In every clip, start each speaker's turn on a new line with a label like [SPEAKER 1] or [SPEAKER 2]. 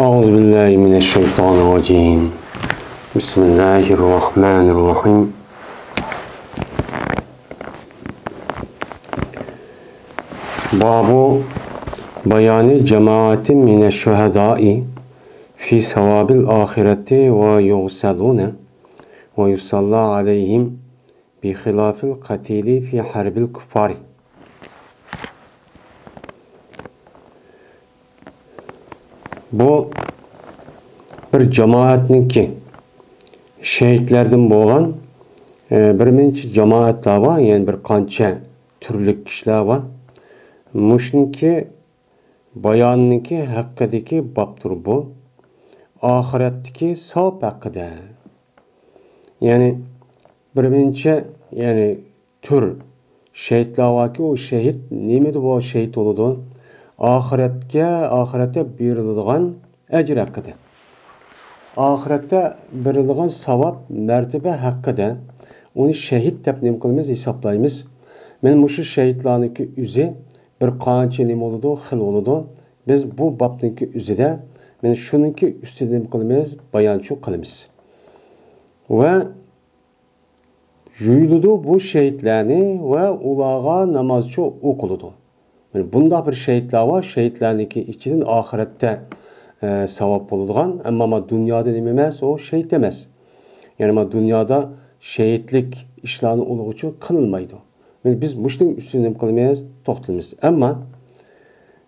[SPEAKER 1] أعوذ بالله من الشيطان الرجيم بسم الله الرحمن الرحيم باب بيان جماعة من الشهداء في ثواب الآخرة ويغسلون ويصلى عليهم بخلاف القتيل في حرب الكفار. Bu bir cemaatninki şehitlerden boğan bir minçi cemaatlar var, yani bir qancha türlük kişiler var. Muşninki bayanninki haqqidagi babdır bu. Ahiretdeki savab haqqida. Yani bir minçi yani tür şehitler var ki o şehit nimedi bu şehit oludu? Ahirette beriladigan ecr haqqida. Ahirette beriladigan savab mertebe haqqida. Onu şehit deb nima qilamiz, hisoblaymiz. Men mushu shahidlarniki o'zi bir qancha nima bo'ladi, xil bo'ladi. Biz bu babniki o'zida men shuniki ustida nima qilamiz, bayonchu qilamiz. Va yuyuladi bu shahidlarni va ularga namozchi o'qiladi. Yani bunda bir şehitler var. Şehitlerindeki içinin ahirette savab bulunduğun ama dünyada dememez, o şehit demez. Yani dünyada şehitlik işlerini oluğucu kılınmaydı. Yani biz muştun üstünde kılmayız, toxtalımız. Ama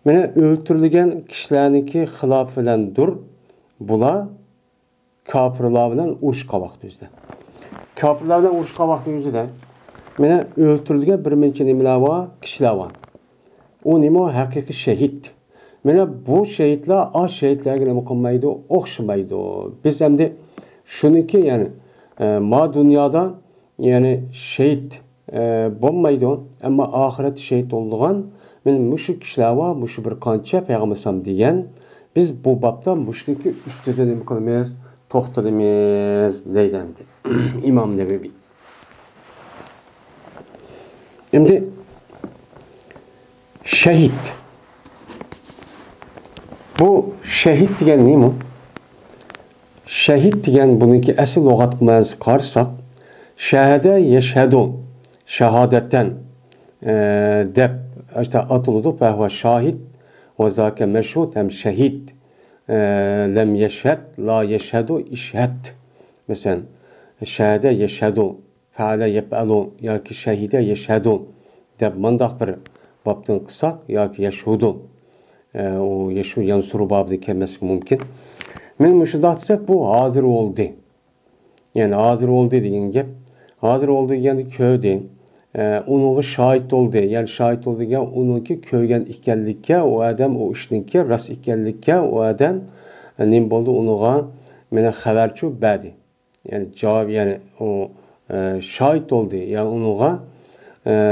[SPEAKER 1] mene öldürülgen kişilerdeki hilaf bilen dur, bula kafirler bilen uruş kavaqtı yüzde. Kafirler bilen uruş kavaqtı yüzde. Mene öldürülgen bir minçe nemiler var, kişiler var. O nima haqiqiy şehit. Mana bu şehitler az şehitlerge nima qilmaydi, o'xshamaydi. Biz endi shuniki yani ma dünyada yani şehit bo'lmaydi, ama ahiret şehit bo'lgan men mushu kishilar va mushu bir qancha payg'ambar degan biz bu babda mushniki ustida nima qilamiz, to'xtalamiz deydi İmam Nevevi. Endi şehit. Bu şehit degan nima? Şehit degan buniki asl lug'at ma'nosi qarsak, shahada yashhadu, shahodatdan deb işte atıldı. Fa şahid ve zaka meşhud hem şehid. Lem yeşhed, la yeşhedu, işhed. Mesela shahada yashhadu, faala yef'alu yoki shahida yashhadu deb mandaq bir babdan qısak yoki yashhudu. O yashu yansuru babı kelmesi mümkün. Men muşunda desak bu hazır oldu. Yani hazır oldu degan gap. Hazır oldu degani köyde. Unuga şahit oldu. Yani şahit oldu degan uniki köygen ekanlikka, o adam o ishninki rost ekanlikka, o adam nim bo'ldi unuga mena xabarchu berdi. Yani cevap yani o şahit oldu. Yani unuga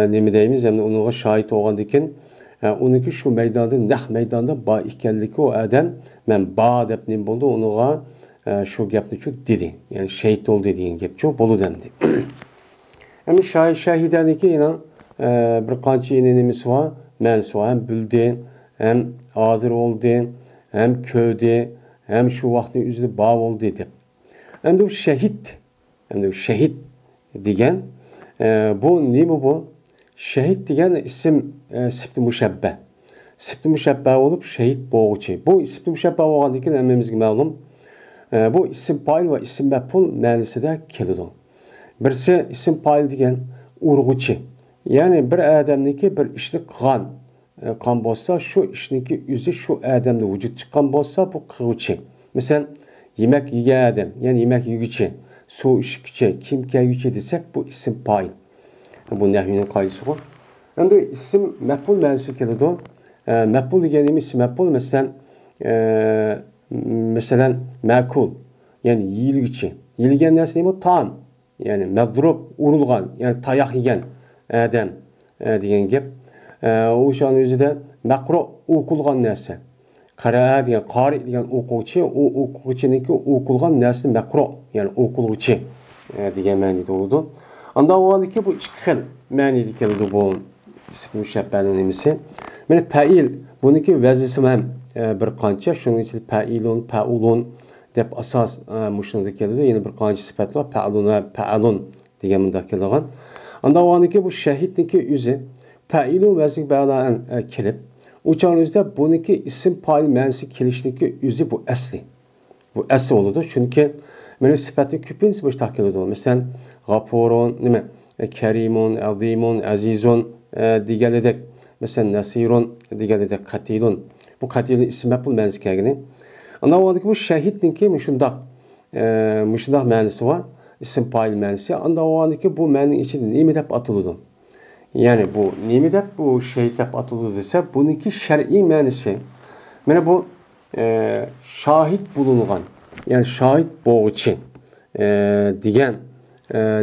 [SPEAKER 1] nima deymiz, yani unuga şahit bo'lgandan keyin uniki shu maydonda naq maydonda ba ekanligi o adam men ba deb nima bo'ldi unuga shu gapni chu dedi. Yani shahid bo'ldi degan gap chu bo'ldi endi. Endi shahidaniki yana bir qancha nimasi bor, ma'nosi bor, ham bildi, ham hozir oldi, ham ko'rdi, ham shu vaqtni o'zida ba bo'ldi deb. Endi shahid degan bu nima bu? Şehit degan isim sifti mushabbah. Sifti mushabbah olup şehit bo'g'uchi. Bu sifti mushabbah bo'lgandan keyin hammamizga ma'lum. Bu isim fa'il va isim maf'ul ma'nosida keladi. Birisi isim fa'il degan urg'uchi. Ya'ni bir odamniki bir ishni qilgan bo'lsa, shu ishniki o'zi shu odamda vujud chiqqan bo'lsa, bu qiluvchi. Masalan, yemak yegan odam, ya'ni yemak yeguchi, suv ichguchi, kim kiyguchi desak, bu isim fa'il. Bu nahvinin kaydısı bu. Endi isim mef'ul ma'nosi keladi. Mef'ul deganimiz mef'ul mesela ma'kul, yani yeyilguchi. Yeyilgan narsa nima? Taom. Yani madrub, urilgan, yani tayoq yegan odam degan gap. O'shaning o'zida maqru o'qilgan narsa. Qara degan qori degan o'quvchi, o o'quvchiniki o'qilgan narsa maqru, yani o'qiluvchi degan ma'noda bo'ladi. Anda o halde ki bu iki xil ma'noda keladi bu ism mushabbahning nimasi. Mana fa'il buniki vazifasi ham bir qancha, shuning ichida failun, faulun deb asos mushunda keladi. Yana bir qancha sifatlar faulun va faalun degan bunda kelgan. Anda o'g'aniki bu shahidniki o'zi failun vaziga ba'lan kelib, uçağınızda buniki isim fail ma'nosi kelishniki o'zi bu asli. Bu asli bo'ladi. Chunki mana sifatning ko'pincha bu yerda keladi. Masalan, g'afurun, nima? Karimun, azimun, azizun deganidek. Mesela nasirun deganidek qatilun. Bu qatilun ism maf'ul ma'nosi kelgani. Ana o'g'andagi bu shahidniki mushundaq ma'nosi var. İsim fail ma'nosi. Anda o'g'andagi bu ma'noning ichida nima deb atiladi? Yani bu nima deb bu shahid deb atiladi desa, buniki shar'iy ma'nosi. Mana bu şahit bulungan, yani şahit bo'g'chi degan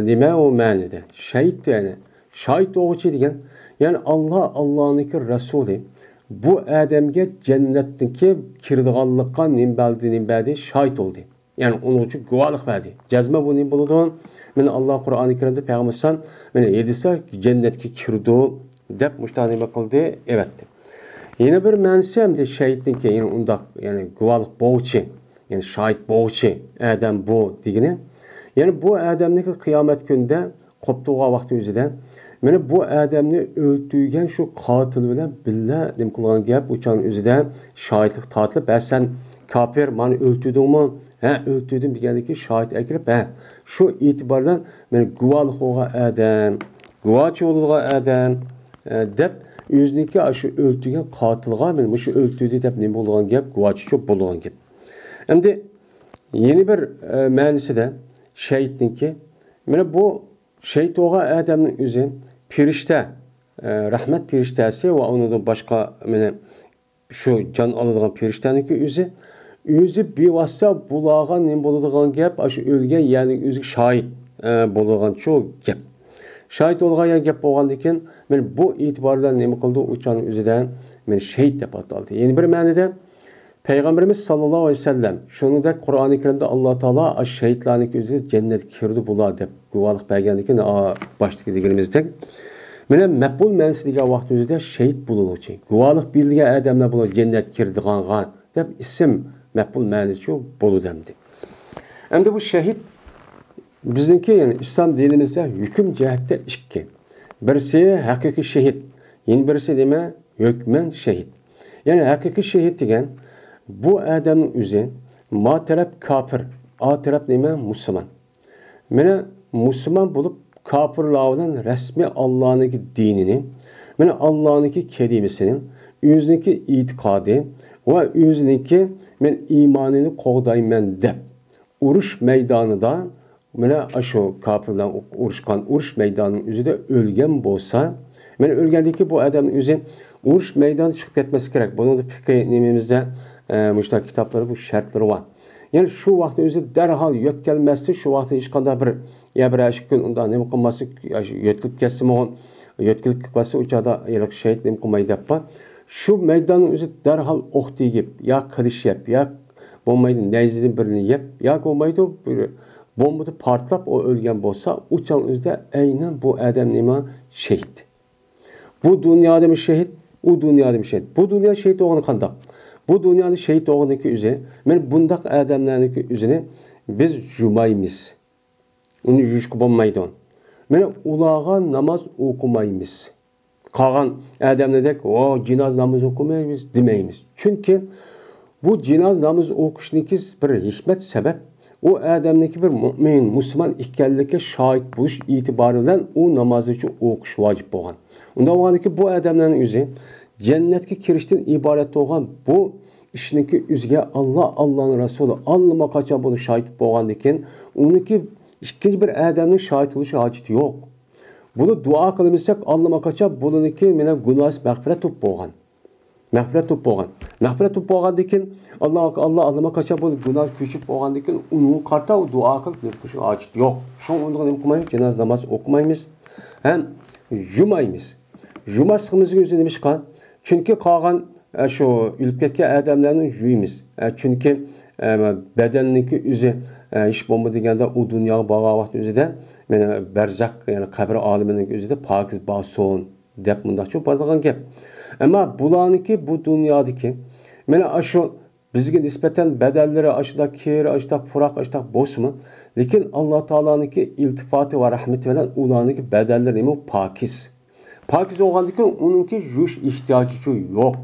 [SPEAKER 1] nima o ma'noda? Shahid yani şahit bo'g'chi degan, yani Allah'niki Rasuli bu adamga jannatniki kirdiganlikqa nimbadi şahit oldu. Yani onun için guvohlik verdi. Cazma bu nima bo'ladi? Mana Allah Qur'oni Karimda payg'ambarsan mana yedisa jannatga kirdi deb mushtani qildi, evatdi. Yine bir ma'nosi ham de shahidniki, yani undaq, yani guvohlik bo'g'chi, yani shahid bo'g'chi adam bu degani. Yani bu adamniki qiyomat kunida qoptuğa vaqti o'zidan mana bu adamni o'ltirgan shu qotil bilan billa nima qilgan gap o'chan o'zidan shohidlik tortilib, sen kafir, meni o'ltirdingmi? Ha, o'ltirdim degandiki shohid akirib, ha, shu e'tibordan meni guvohlik bo'lgan adam, guvohchi bo'lgan adam deb o'ziniki shu o'ltirgan qotilga men shu o'ltirdi deb nima bo'lgan gap, guvohchi cho'p bo'lgan gap. Endi yeni bir ma'nosida shahidniki mana bu shahid bo'lgan odamning o'zi firishta, rahmat firishtasi va undan boshqa mana shu jon oladigan firishtaniki o'zi bevosita bulag'an nima bo'ladigan gap, shu o'lgan ya'ni o'zi shohid bo'ladigan shu gap. Shohid bo'lgan gap bo'lgandan keyin men bu e'tibor bilan nima qildi? O'chaning o'zidan men shahid deb ataldi. Yeni bir ma'noda Peygamberimiz sallallohu alayhi vasallam shuningdek Qur'oni Karimda Alloh taolo shahidlarning o'zi jannatga kirdi bular deb guvohlik bergandan keyin boshdagi deganimizdek mana maf'ul ma'nosi degan vaqt o'zida shahid bo'luvchi, guvohlik berilgan odamlar bular jannatga kirdiganga deb ism maf'ul ma'nosi bo'ludamdi. Endi bu shahid bizniki, yani İslam dinimizde hüküm cihatte ikki. Birisi haqiqiy shahid, yana birisi nima? Hukmen shahid. Yani haqiqiy shahid degan bu adamning o'zi ma taraf kafir, a taraf nima? Musulmon. Mana musulmon bo'lib kafirlar bilan rasmiy Allohning dinini, mana Allohning kelimasini, o'ziniki e'tiqodi va o'ziniki men iymonini qo'g'dayman deb urush maydonida mana shu kafirlar urushgan urush maydonining o'zida o'lgan bo'lsa, mana o'lgandiki bu odamning o'zi urush maydoniga chiqib ketmasi kerak. Buning fiqh nimamizda mushtaq kitoblar bu shartlari var. Yani şu vaqtda o'zi darhol yetkelmasdi, şu vaqtda hech qanday bir bir kun undan nima qilmaslik, yetkilib ketsa, yetkilib ketsa o'chada yiliq shahid nima qilmaydi deb. Şu maydonning o'zi darhol o'q tegib, yo qilish yap, yo bo'lmaydi nayzidan birini yeb, yo bo'lmaydi bir bombada portlab o o'lgan bo'lsa, o'chan o'zida aynan bu odam nima? Shahid. Bu dunyoda shahid, u dunyoda shahid. Bu dunyo shahid o'g'ini qandoq? Bu dünyada şehit oğlunki üzeri, men bundaq adamlarniki üzeri biz jumaymiz. Onu yuşku bulmaydı. Men ulağa namaz okumaymiz. Kalan adamlar o cinaz namaz okumaymiz demeyimiz. Çünkü bu cinaz namaz okuşniki bir hikmet sebep. O adamdaki bir mümin, Müslüman ikkenlikке şahit buluş itibarıyla o namazı için okuş vacip olan. Onda o ki bu adamların üzeri cennetki kirişten ibaret olan bu işinki üzge Allah'ın Resulü anlama kaça bunu şahit boğandiken onunki ikinci bir adamın şahit oluşu haceti yok. Bunu dua kılmışsak anlama kaça bununki mena günahs mağfiret tup boğan. Mağfiret tup boğan. Mağfiret tup boğandiken Allah anlama kaça bunu günah küçük boğandiken onu karta o dua kılıp nefkuşu haceti yok. Şu onu ne okumayız? Cenaz namaz okumayız. Hem jumayımız. Juma sıkımızı gözlemiş kan. Çünkü kalan şu ülüp ketken adamlarını juyimiz. Çünkü bedenindeki üzü iş bomba degende o dünya bağa vakti üzüden berzak yani kabir aliminin üzüde pakiz bason dep bunda çok bardagan gap. Ama bulaniki bu dünyadaki Mana aşu bizga nisbatan badallari aşıda kir, aşıda purak, aşıda boşmu? Lekin Allah Taala'nınki iltifati ve rahmeti bilan ularniki badallari nima pakiz. Pakiz olgandan keyin uningki yuvish ehtiyoji yo'q.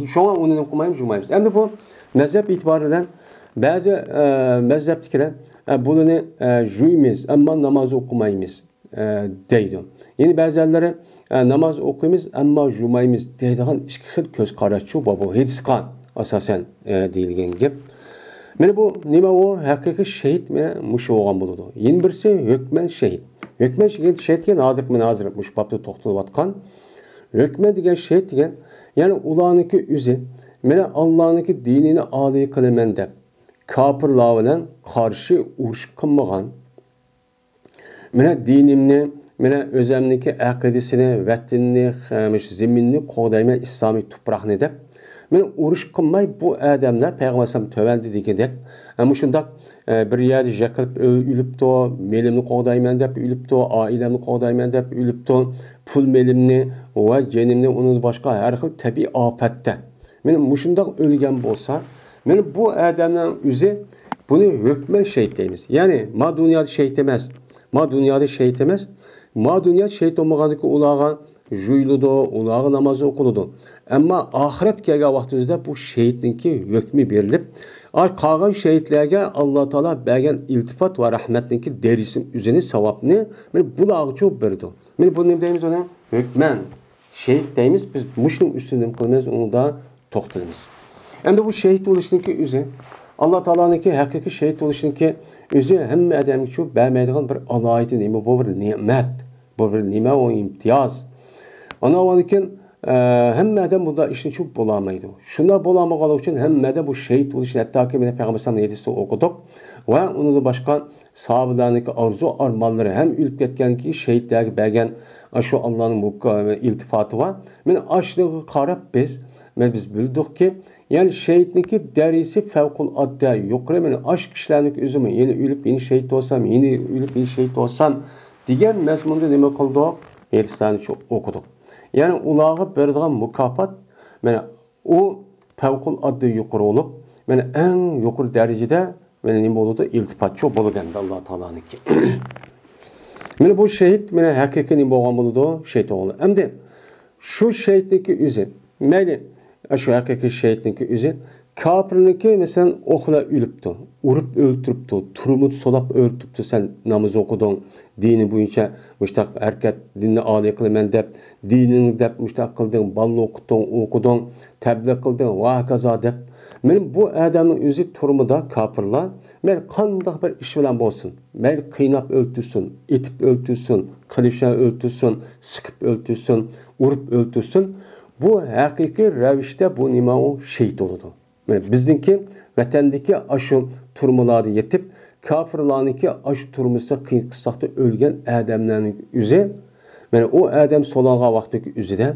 [SPEAKER 1] Şuna onu okumayız. Hem de bu mezhep itibariyle bazı mezheptikiler bunu juymiz ama namaz okumayız deydi. Yani bazıları namaz okuymiz ama juymayız deydiğin iki xil göz qaraşı bu hadisqan asasen deyilgen gap. Mene bu nima o haqiqiy şehit mene mush olgan buludu. Yeni birisi hükmen şehit. Hükmen şehit degan hozir mush babda to'xtalayotgan. Hükmen degan şehit degan yani ulaniki üzi, mene Allah'ınki dinini âli kılımen dep, kapırlar bilen karşı uruş kılmagan, mene dinimni, mene özemniki akidesini, vatanini, zeminini qo'dayman İslami tuproqni dep, mene uruş kılmay bu adamlar Peygamber sallam tövendi degi dep, ama şundak bir yerde jakılıp ülüptü, melimni qo'dayman dep ülüptü, ailemni qo'dayman dep ülüptü, pul melimni ve cenimni onun başka her xil tabii afette. Benim muşundak ölgen bolsa, benim bu adamların üzi bunu hükmen şehit deymiz. Yani ma dünyada şehit demez. Ma dünyada şehit demez. Ma dünyada şehit olmaganlıkı ulağa juyludu, ulağa namazı okuludu. Ama ahiret kelgen vaxtımızda bu şehitlinki hükmü berilip, qalgan şehitlerge Allah Teala bergen iltifat ve rahmetlinki derisin üzerine savapını bulağı çok berdi. Bu ne deyimiz ona? Hükmen şehit deyimiz. Biz muşnun üstünden kılmayız, onu da toxtalımız. Hem de bu şehit oluşunki üzü, Allah Teala'nınki hakiki şehit oluşunki üzü hem adamı çok bermeydiğin bir alayeti neymi, bu bir nimet, bu bir nimet o imtiyaz. Ana olanıkin hem adam burada işini çok bulamaydı. Şuna bulamadığı için hem de bu şehit oluşun hatta ki Peygamber sallallahu aleyhi okuduk ve onu da başka sahabelerindeki arzu armanları hem ülüp ketkenki şehitlerge bergen şu Allah'ın bu iltifatı var. Men aşlığı qarab biz bildik ki yani şehitniki derisi fevkuladde yukarı men aşk kişilerlik özümü yeni ülüp yeni şehit olsam yeni ülüp yeni şehit olsam diyen mezmunda nima qildik? Hadislarni okuduk. Yani ulağı berdiğin mukafat men o fevkuladde yukarı olup men en yukarı derecede men nima oldu? İltifat çok bolu dendi Allah Teala'nınki. Mene bu şehit mene hakiki nima bo'lgan bo'ladi? Şehit oldu. Endi şu şehitniki üzi, meyli şu hakiki şehitniki üzi kafirniki mesela okla ülüptü, urup öldürüptü, turumut solap öldürüptü sen namaz okudun, dini boyunca müştak erket dinni âli kılmen dep, dinini dep müştak kıldın, ballı okudun, tebliğ kıldın, vakaza dep. Benim bu adamın özü turumunda kapırlar, ben qandaq bir iş bilen bolsun. Ben kıynap öldürsün, etip öldürsün, kılıçla öldürsün, sıkıp öldürsün, urup öldürsün. Bu hakiki revişte bu nima o şehit oldu. Yani bizdeki vatandaki aşı turmaları yetip, kafirlarınki aşı turmusa kıyın kısakta ölgen adamların üzü, yani o adam solalga vaxtdaki üzü de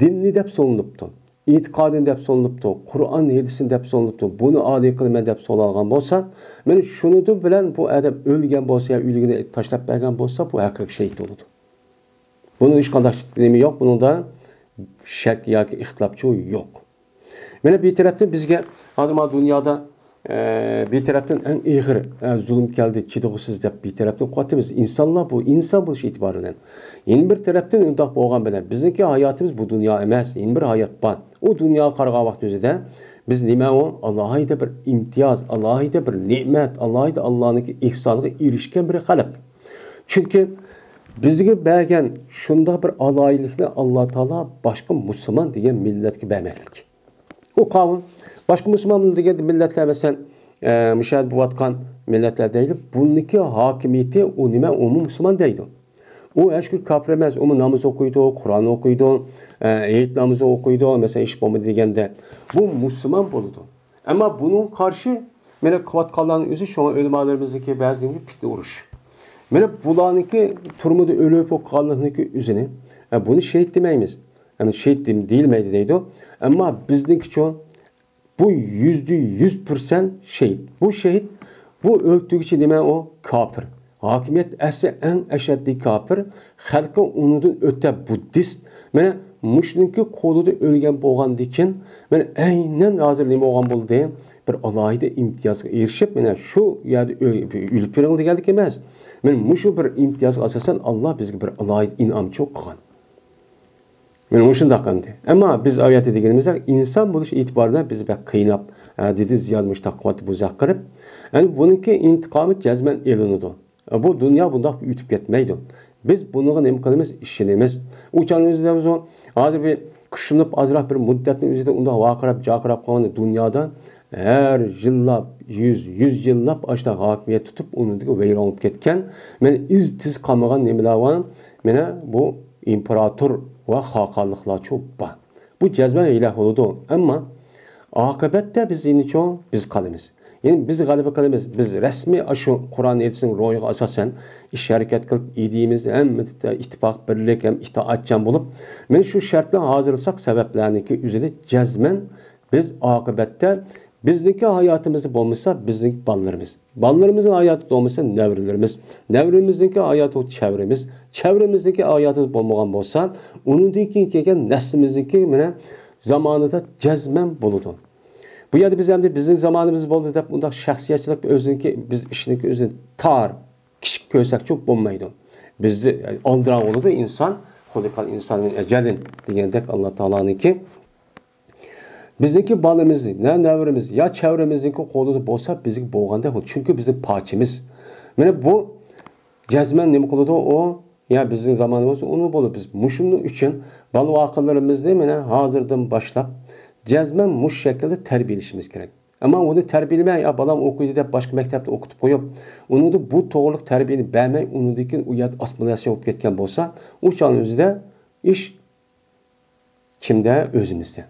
[SPEAKER 1] dinni dep solunuptu. İtikadın dep solunuptu, Kur'an hadisin dep solunuptu, bunu âli kılmen dep solalgan bolsa, men şunudu bilen bu adam ölgen bolsa ya ülgini taşlap bergen bolsa bu hakiki şehit oldu. Bunun hiç qanday nemi yok, bunun da şek yoki ixtilopçu yok. Mene bir taraftan bizga hozir dünyada bir taraftan en ağır zulüm geldi, çidigisiz dep bir taraftan qatimiz. İnsanlar bu insan buluş itibariyle. Yeni bir taraftan undaq bolgan bilen bizniki hayatımız bu dünya emas, yeni bir hayat var. O dünya qarğan vaxt özüde biz nima o Allah'a ida bir imtiyaz, Allah'a ida bir nimet, Allah'a ida Allah'ınki ihsanına erişken bir xalq. Çünkü bizga bergen şunda bir alaylıkni Allah Teala başka Müslüman degan milletga bermaklik. O qavun başka Müslüman degan milletler mesela müşahede bulatkan milletler değil, bununki hakimiyeti o nima o Müslüman deydi. O eşkül kafir emas, o namaz okuydu, Kur'an okuydu, eğit namazı okuydu, mesela iş bomba degende bu Müslüman boludu. Ama bunun karşı mene kıvatkalların özü şu an ölümalarımızdaki bazı fitne uruş. Mene bulanınki turmuda ölüp o kalınınki üzerine bunu şehit demeyimiz. Yani şehit değilmeydi deydi. Ama bizdeki çoğun bu %100% şehit. Bu şehit bu öldüğü için demek o kafir. Hakimiyet ese en eşeddi kafir. Halkı onundan öte Buddhist. Mene muşniki qo'lida o'lgan bo'lgandan keyin mana aynan hozir nima bo'lgan bo'ldi degan bir alohida imtiyozga erishib mana shu yerda o'lib ko'ring deganlik emas. Mana mushu bir imtiyozga asosan Alloh bizga bir alohida in'omchi qilgan. Mana shunday qildi. Ammo biz oyatda deganimizda inson bo'lish e'tiboridan biz bir qiynab dedi Ziyod Mushtaqovat bu zaqirib. Yani bununki intiqomi jazman elinadi. Bu dunyo bundoq yutib ketmaydi. Biz bunga nima qilamiz? Ishonamiz. O'chanimizda biz hozir bir kushunib azroq bir muddatning o'zida unda vaqirab, jaqirab qolgan dunyoda her yillab, 100 yillab ashta hokimiyat tutib, uningga vayron bo'lib ketgan, men iz-tiz qolmagan nimalar bor? Mana bu imperator va xoqonliklar cho'ppa. Bu jazman iloh bo'ladi. Ammo oqibatda biz biz qolamiz. Yani biz g'alaba qilamiz. Biz rasmiy shu Qur'on aytsin ro'yiga asosan ish harakat qilib idimiz ham ittifoq birlik ham itoatchan bo'lib, men shu shartlarni hozirlasak sabablarniki o'zida jazman biz oqibatda bizniki hayotimiz bo'lmasa bizning bolalarimiz, bolalarimizning hayoti bo'lmasa navralarimiz, navramizning hayoti chavrimiz, chavrimizniki hayoti bo'lmagan bo'lsa, undan keyin kelgan naslimizniki mana zamonida jazman bo'ladi. Bu yerda biz ham bizning zamonimiz bo'ldi deb unda shaxsiyatchilik o'ziniki biz ishniki o'zini tar, kichik ko'rsak çok bo'lmaydi. Bizni oldiran bo'ladi inson, xuliqal insonning ajalin degandek Alloh taolaniki bizniki balimiz, navrimiz ya çevremizdeki qo'lida bo'lsa bizga bo'lganda, chunki bizning pochimiz. Mana bu jazman nima qiladi o ya bizning zamonimiz uni bo'ladi. Biz mushunning uchun bal voqealarimizni mana hozirdan boshlab jazman mush şekilde terbiyelişimiz gerek. Ama onu terbiyelemey, ya balam okuydu deb başka mektepte okutup koyup, onu da bu doğruluk terbiyeni vermey, onu da uyat asimilasyon olup ketken bolsa, uçağın özüde iş kimde? Özümüzde.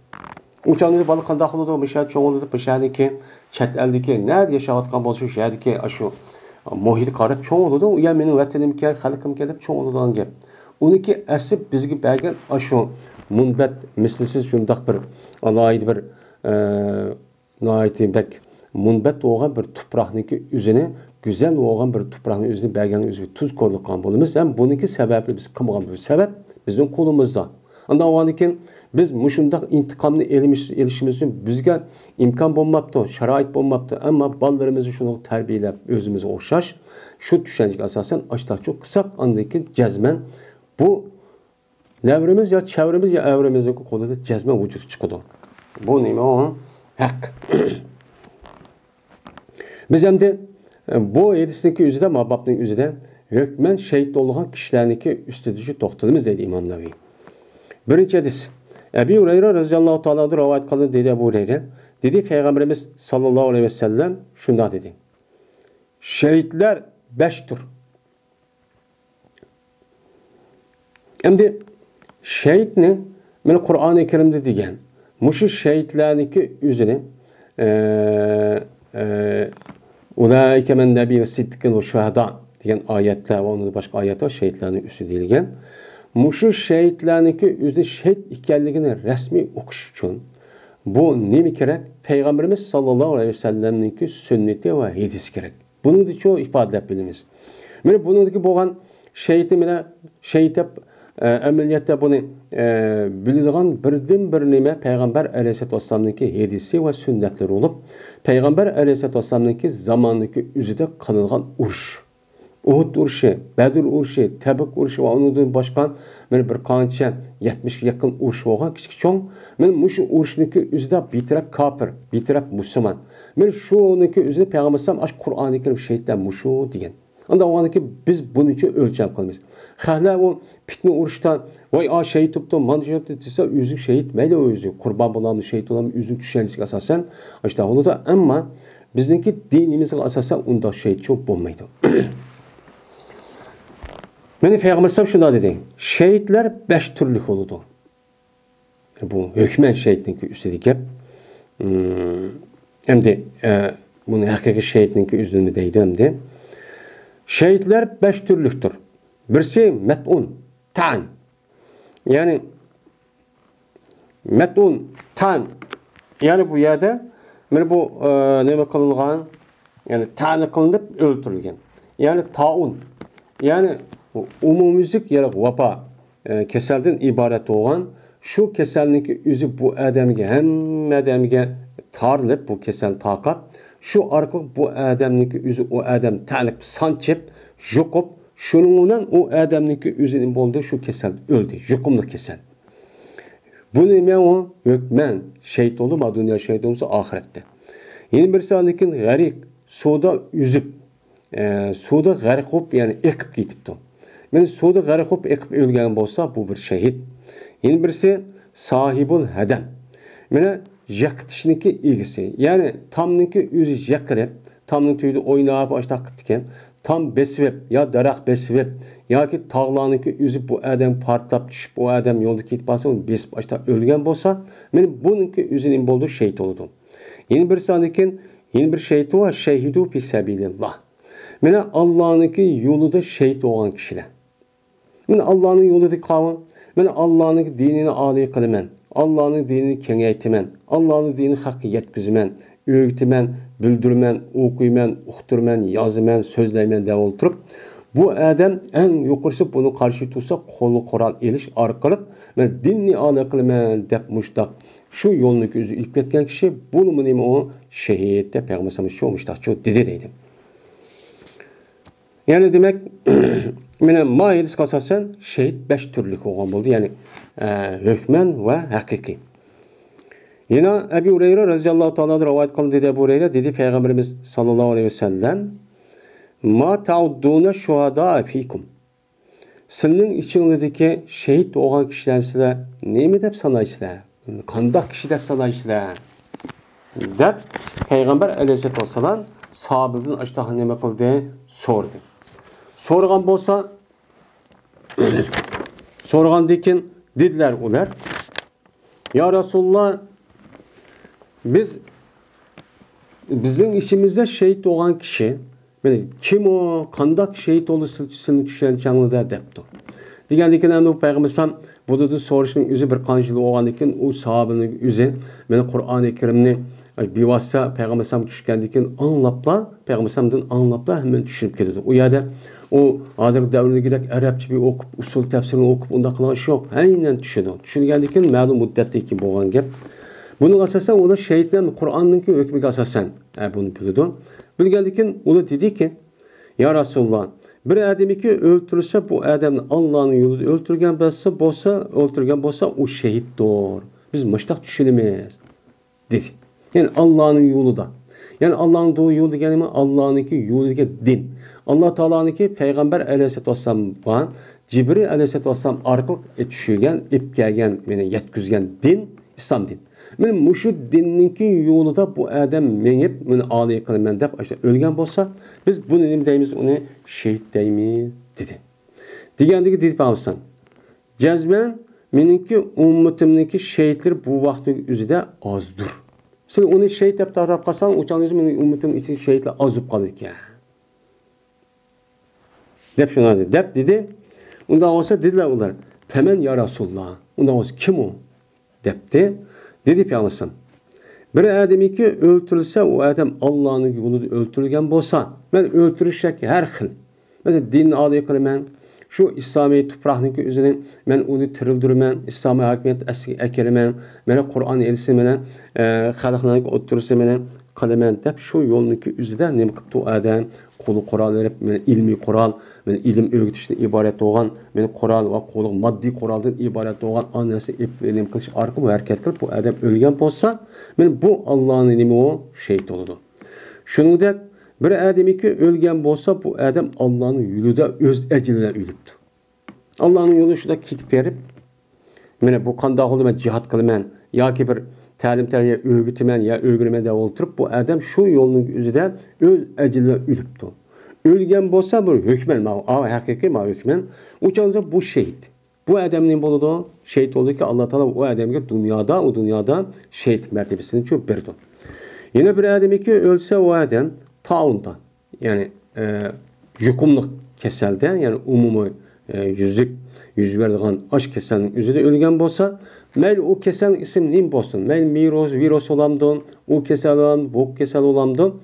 [SPEAKER 1] Uçağın özü balık qandaq oludu, bu şehir çoğun oludu, bu şehirdeki, çet eldeki, nerede yaşavatkan bolsa şu şehirdeki şu muhit qarab çoğun oludu, uya benim vətənim ki, xalqım gelip çoğun oludan gep. Onu ki əsib bizgi bəgən şu munbet mislisiz şundaq bir alaydı bir naitin bek munbet oğan bir tupraqniki üzünü güzel oğan bir tupraqның üzünü bəgənin üzünü tuz korluqan bolumuz. Hem bununki səbəbli biz qımğan bir səbəb bizim qolumuzda. Anda oğanıkin biz muşundaq intiqamını elişimiz üçün bizge imkan bulmaptı, şarait bulmaptı. Ama ballarımızı şunu tərbiyelep özümüzü oxşaş. Şu düşüncek asasen açtaq çok kısak andaki cəzmen bu nevrimiz ya çevremiz ya evremizdeki konuda cezmen vücut çıkıdı. Bu neymi o? Hak. Biz hem de bu edisindeki yüzüde, mababның yüzüde hükmen şehit oluğan kişilerdeki üstedici doktorumuz dedi İmam Nevi. Birinci edis. Ebu Hureyre radıyallahu ta'ala rivayet kıldı dedi Ebu Hureyre. Dedi Peygamberimiz sallallahu aleyhi ve sellem şunda dedi. Şehitler 5'tür. Hem de şehit ne? Ben Kur'an-ı Kerim'de diyen, muşu şehitlerindeki yüzünü ulaike men nebi ve siddikin ve şuhada diyen ayetler ve onun başka ayetler şehitlerinin üstü değilgen. Muşu şehitlerindeki yüzünü şehit ikenliğini resmi okuş için bu ne mi gerek? Peygamberimiz sallallahu aleyhi ve sellem'ninki sünneti ve hadis gerek. Bunu da çoğu ifade edebiliriz. Yani bunun boğan şehitime şehit əməliyyatda bunu bildiğin bir nime Peygamber Aleyhisselatü Vesselam'daki hadisi ve sünnetleri olup Peygamber Aleyhisselatü Vesselam'daki zamandaki üzüde kılınğan uruş. Uhud uruşu, Bedir uruşu, Tebük uruşu ve onun başkan bir qancha 70'e yakın uruş olgan kichik cho'ng. Men mushu urushniki üzüde bitirab kafir, bitirab musulmon. Men shuniki üzüde Peygamber sallam Qur'oni Kerim shehitlar mushu degan. Anda oğanki biz bunun için ölçem kılmayız. Xahlar o fitne uruştan vay a şehit tuttu, man şehit tutsa özün şehit meyle o özü. Kurban bulanı şehit olan özün düşenlik asasen işte onu da ama bizdeki dinimizin asasen onda şehit çok bulmaydı. Beni Peygamber sallam şuna dedi. Şehitler 5 türlük oldu. Bu hükmen şehitlik üstelik hep. Hem de bunu hakiki şehitlik üzerinde deydi hem de. Şehitler 5 türlüktür. Birisi met'un, ta'an. Yani met'un, ta'an. Yani bu yerde bu neme kılıngan, yani ta'anı kılınıp öldürülgen. Yani ta'un. Yani umumizlik yere vapa keselden ibaret olan Şu kesellik üzü bu adamga, hem adamga tarılıp bu kesel takap, şu arkalık bu adamlik üzü o adam tanıp sançıp, jokup, şununla o adamlik üzünün boldu şu kesel öldü, jokumluk kesel. Bunu men o hükmen şehit oldu mu dünya şehit olursa ahirette. Yeni bir sanikin garik suda üzüp suda garik olup yani ekip gitipti. Men suda garik olup ekip ölgen bolsa bu bir şehit. Yeni birisi sahibul hedem. Mene yakıtışniki ilgisi. Yani tamniki üzü yakırıp tamnın tüydü oynayıp açtık diken tam besvep ya darak besvep ya ki tağlanınki üzüp bu adam partlap düşüp o adam yolda gitip basa onu besip açta ölgen bolsa men bununki üzünün boldu şehit oldu. Yeni bir sanikin yeni bir şehit var şehidu fi sabilillah. Mene Allah'ınki yolunda şehit olan kişiler. Men Allah'ın yolunda kavun men Allah'ın dinini âli kılımen. Allah'ın dinini kengeytimen. Allah'ın dinini hakkı yetkizmen. Öğütümen, bildirmen, okuyman, uqturman, yazıman, sözleymen de oturup bu adam en yukarısı bunu karşı tutsa kolu koral eliş arkalık men dinni âli kılımen dep muştak. Şu yolunu gözü ilk etken kişi bunu mu neymi o şehit Peygamberimiz şu muştak şu dedi deydim. Yani demek mene mahidis kasasen şehit 5 türlük olan buldu. Yani hükmen ve hakiki. Yine Ebu Hureyre radıyallahu ta'ala rivayet kıldı dedi Ebu Hureyre dedi Peygamberimiz sallallahu aleyhi ve sellem ma ta'udduna şuhada fikum. Sizin içinizdeki şehit olan kişiler size ne mi dep sanayışlar? Kandak kişi dep sanayışlar. Dep Peygamber aleyhisselatü vesselam sahabeden açtı neme kıldı sordu. Sorgan bolsa sorgan dikin dediler ular. Ya Resulullah bizden işimizde şehit olan kişi yani kim o kandak şehit olursun düşen canlıda depti. Digendeki ne Peygamber bu da soruşun yüzü bir kanjılı olan iken o sahabenin yüzü beni Kur'an-ı Kerim'ni bir vasıta Peygamber düşkendikin anlapla Peygamber'den anlapla hemen düşünüp gidiyordu. O yerde o adır devrine gidek Arapça bir okup usul tefsirini okup onda kılan şey yok. Aynen düşünüyor. Düşüngendikin ma'lum müddetdeki boğan gap. Bunun asasen o da şehitlerin Kur'an'daki hükmü asasen bunu biliyordu. Bilgendikin o da dedi ki ya Resulullah bir ademi ki öldürürse bu adamın Allah'ın yolunda öldürgen bolsa o şehit doğur. Biz müştak düşünemeyiz dedi. Yani Allah'ın yolu da. Yani Allah'ın doğu yolu gelme Allah'ınki yolundaki din. Allah Teala'nınki Peygamber Aleyhisselatü Vesselam var. Cibril Aleyhisselatü Vesselam arkalık etişigen, ipkegen, yani yetkizgen din, İslam din. Men muşu dinninki yolu da bu adam menip, men âli kılmen dep işte ölgen bolsa biz bunu ne deyimiz onu şehit deyimiz dedi. Digendeki dedi Peygamber cezmen meninki ummetimdeki şehitler bu vakti üzüde azdır. Sen onu şehit dep taraf kalsan uçanızı menin ummetimin için şehitler azıp kalır ki. Dep şuna dedi. Dep dedi. Ondan olsa dediler onlar. Femen ya Resulullah. Ondan olsa kim o? Depti. Dedi Peygamber. Bir ademi ki öldürülse o adam Allah'ın yolunda öldürülgen bolsa ben öldürüşecek her xil. Mesela din adı kılmen şu İslami toprağındaki üzerine ben onu tirildirmen, İslami hakimiyet ekerimen, bana Kur'an elisi bana halklarına oturursa bana kalemen dep şu yolundaki üzerinde ne yapıptı o adam kolu kural verip ilmi kural, ilim örgütüşüne ibaret olan, kural ve kolu maddi kuraldan ibaret olan anası ilim kılış arkı hareket kılıp bu adam ölgen bolsa bu Allah'ın ilmi o şehit oldu. Şunu da bir ademi ki ölgen bolsa bu adam Allah'ın yolunda öz eceliyle ölüptü. Allah'ın yolu şurada kitip verip bu kanda oldu ben cihat kılmen ya ki bir talim terbiye örgütümen ya örgütümen de oturup bu adam şu yolun üzerinde öz eceliyle ölüptü. Ölgen bolsa bu hükmen hakiki hükmen uçanca bu şehit. Bu adamın boludu şehit oldu ki Allah Teala o adamga dünyada şehit mertebesini çok verdi. Yine bir ademi ki ölse o adam taundan yani yukumluk keselden yani umumi yüz verdiğin aş keselinin üzerinde ölgen bolsa mel o kesel isim nim bolsun. Mel virüs olamdın, o kesel olamdın, bu kesel olamdın.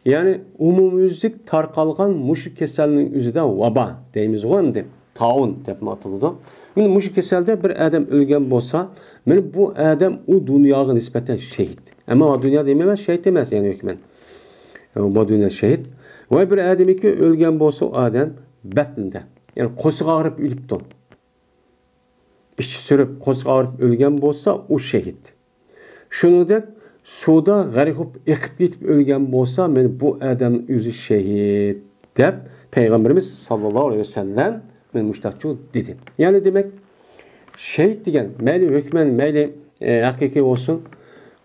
[SPEAKER 1] Yani umumyüzlük tarqalgan muşu keselinin üzerinde vaba deyimiz var mı? Taun dep atıldı. Meni muşu keselde bir adam ölgen bolsa, meni bu adam o dünyaya nispeten şehit. Ama o dünya dememez, şehit demez yani hükmen. Bu dünya şehit. Ve bir adam ki ölgen bolsa o adam batninde. Yani kosu ağrıp ölüptü. İşçi sürüp kosu ağrıp ölgen bolsa o şehit. Şunu da suda garip ekip gitip ölgen bolsa, men bu adamın özü şehit dep Peygamberimiz sallallahu aleyhi ve sellem men muştakçu dedi. Yani demek şehit degen meyli hükmen meyli hakiki olsun,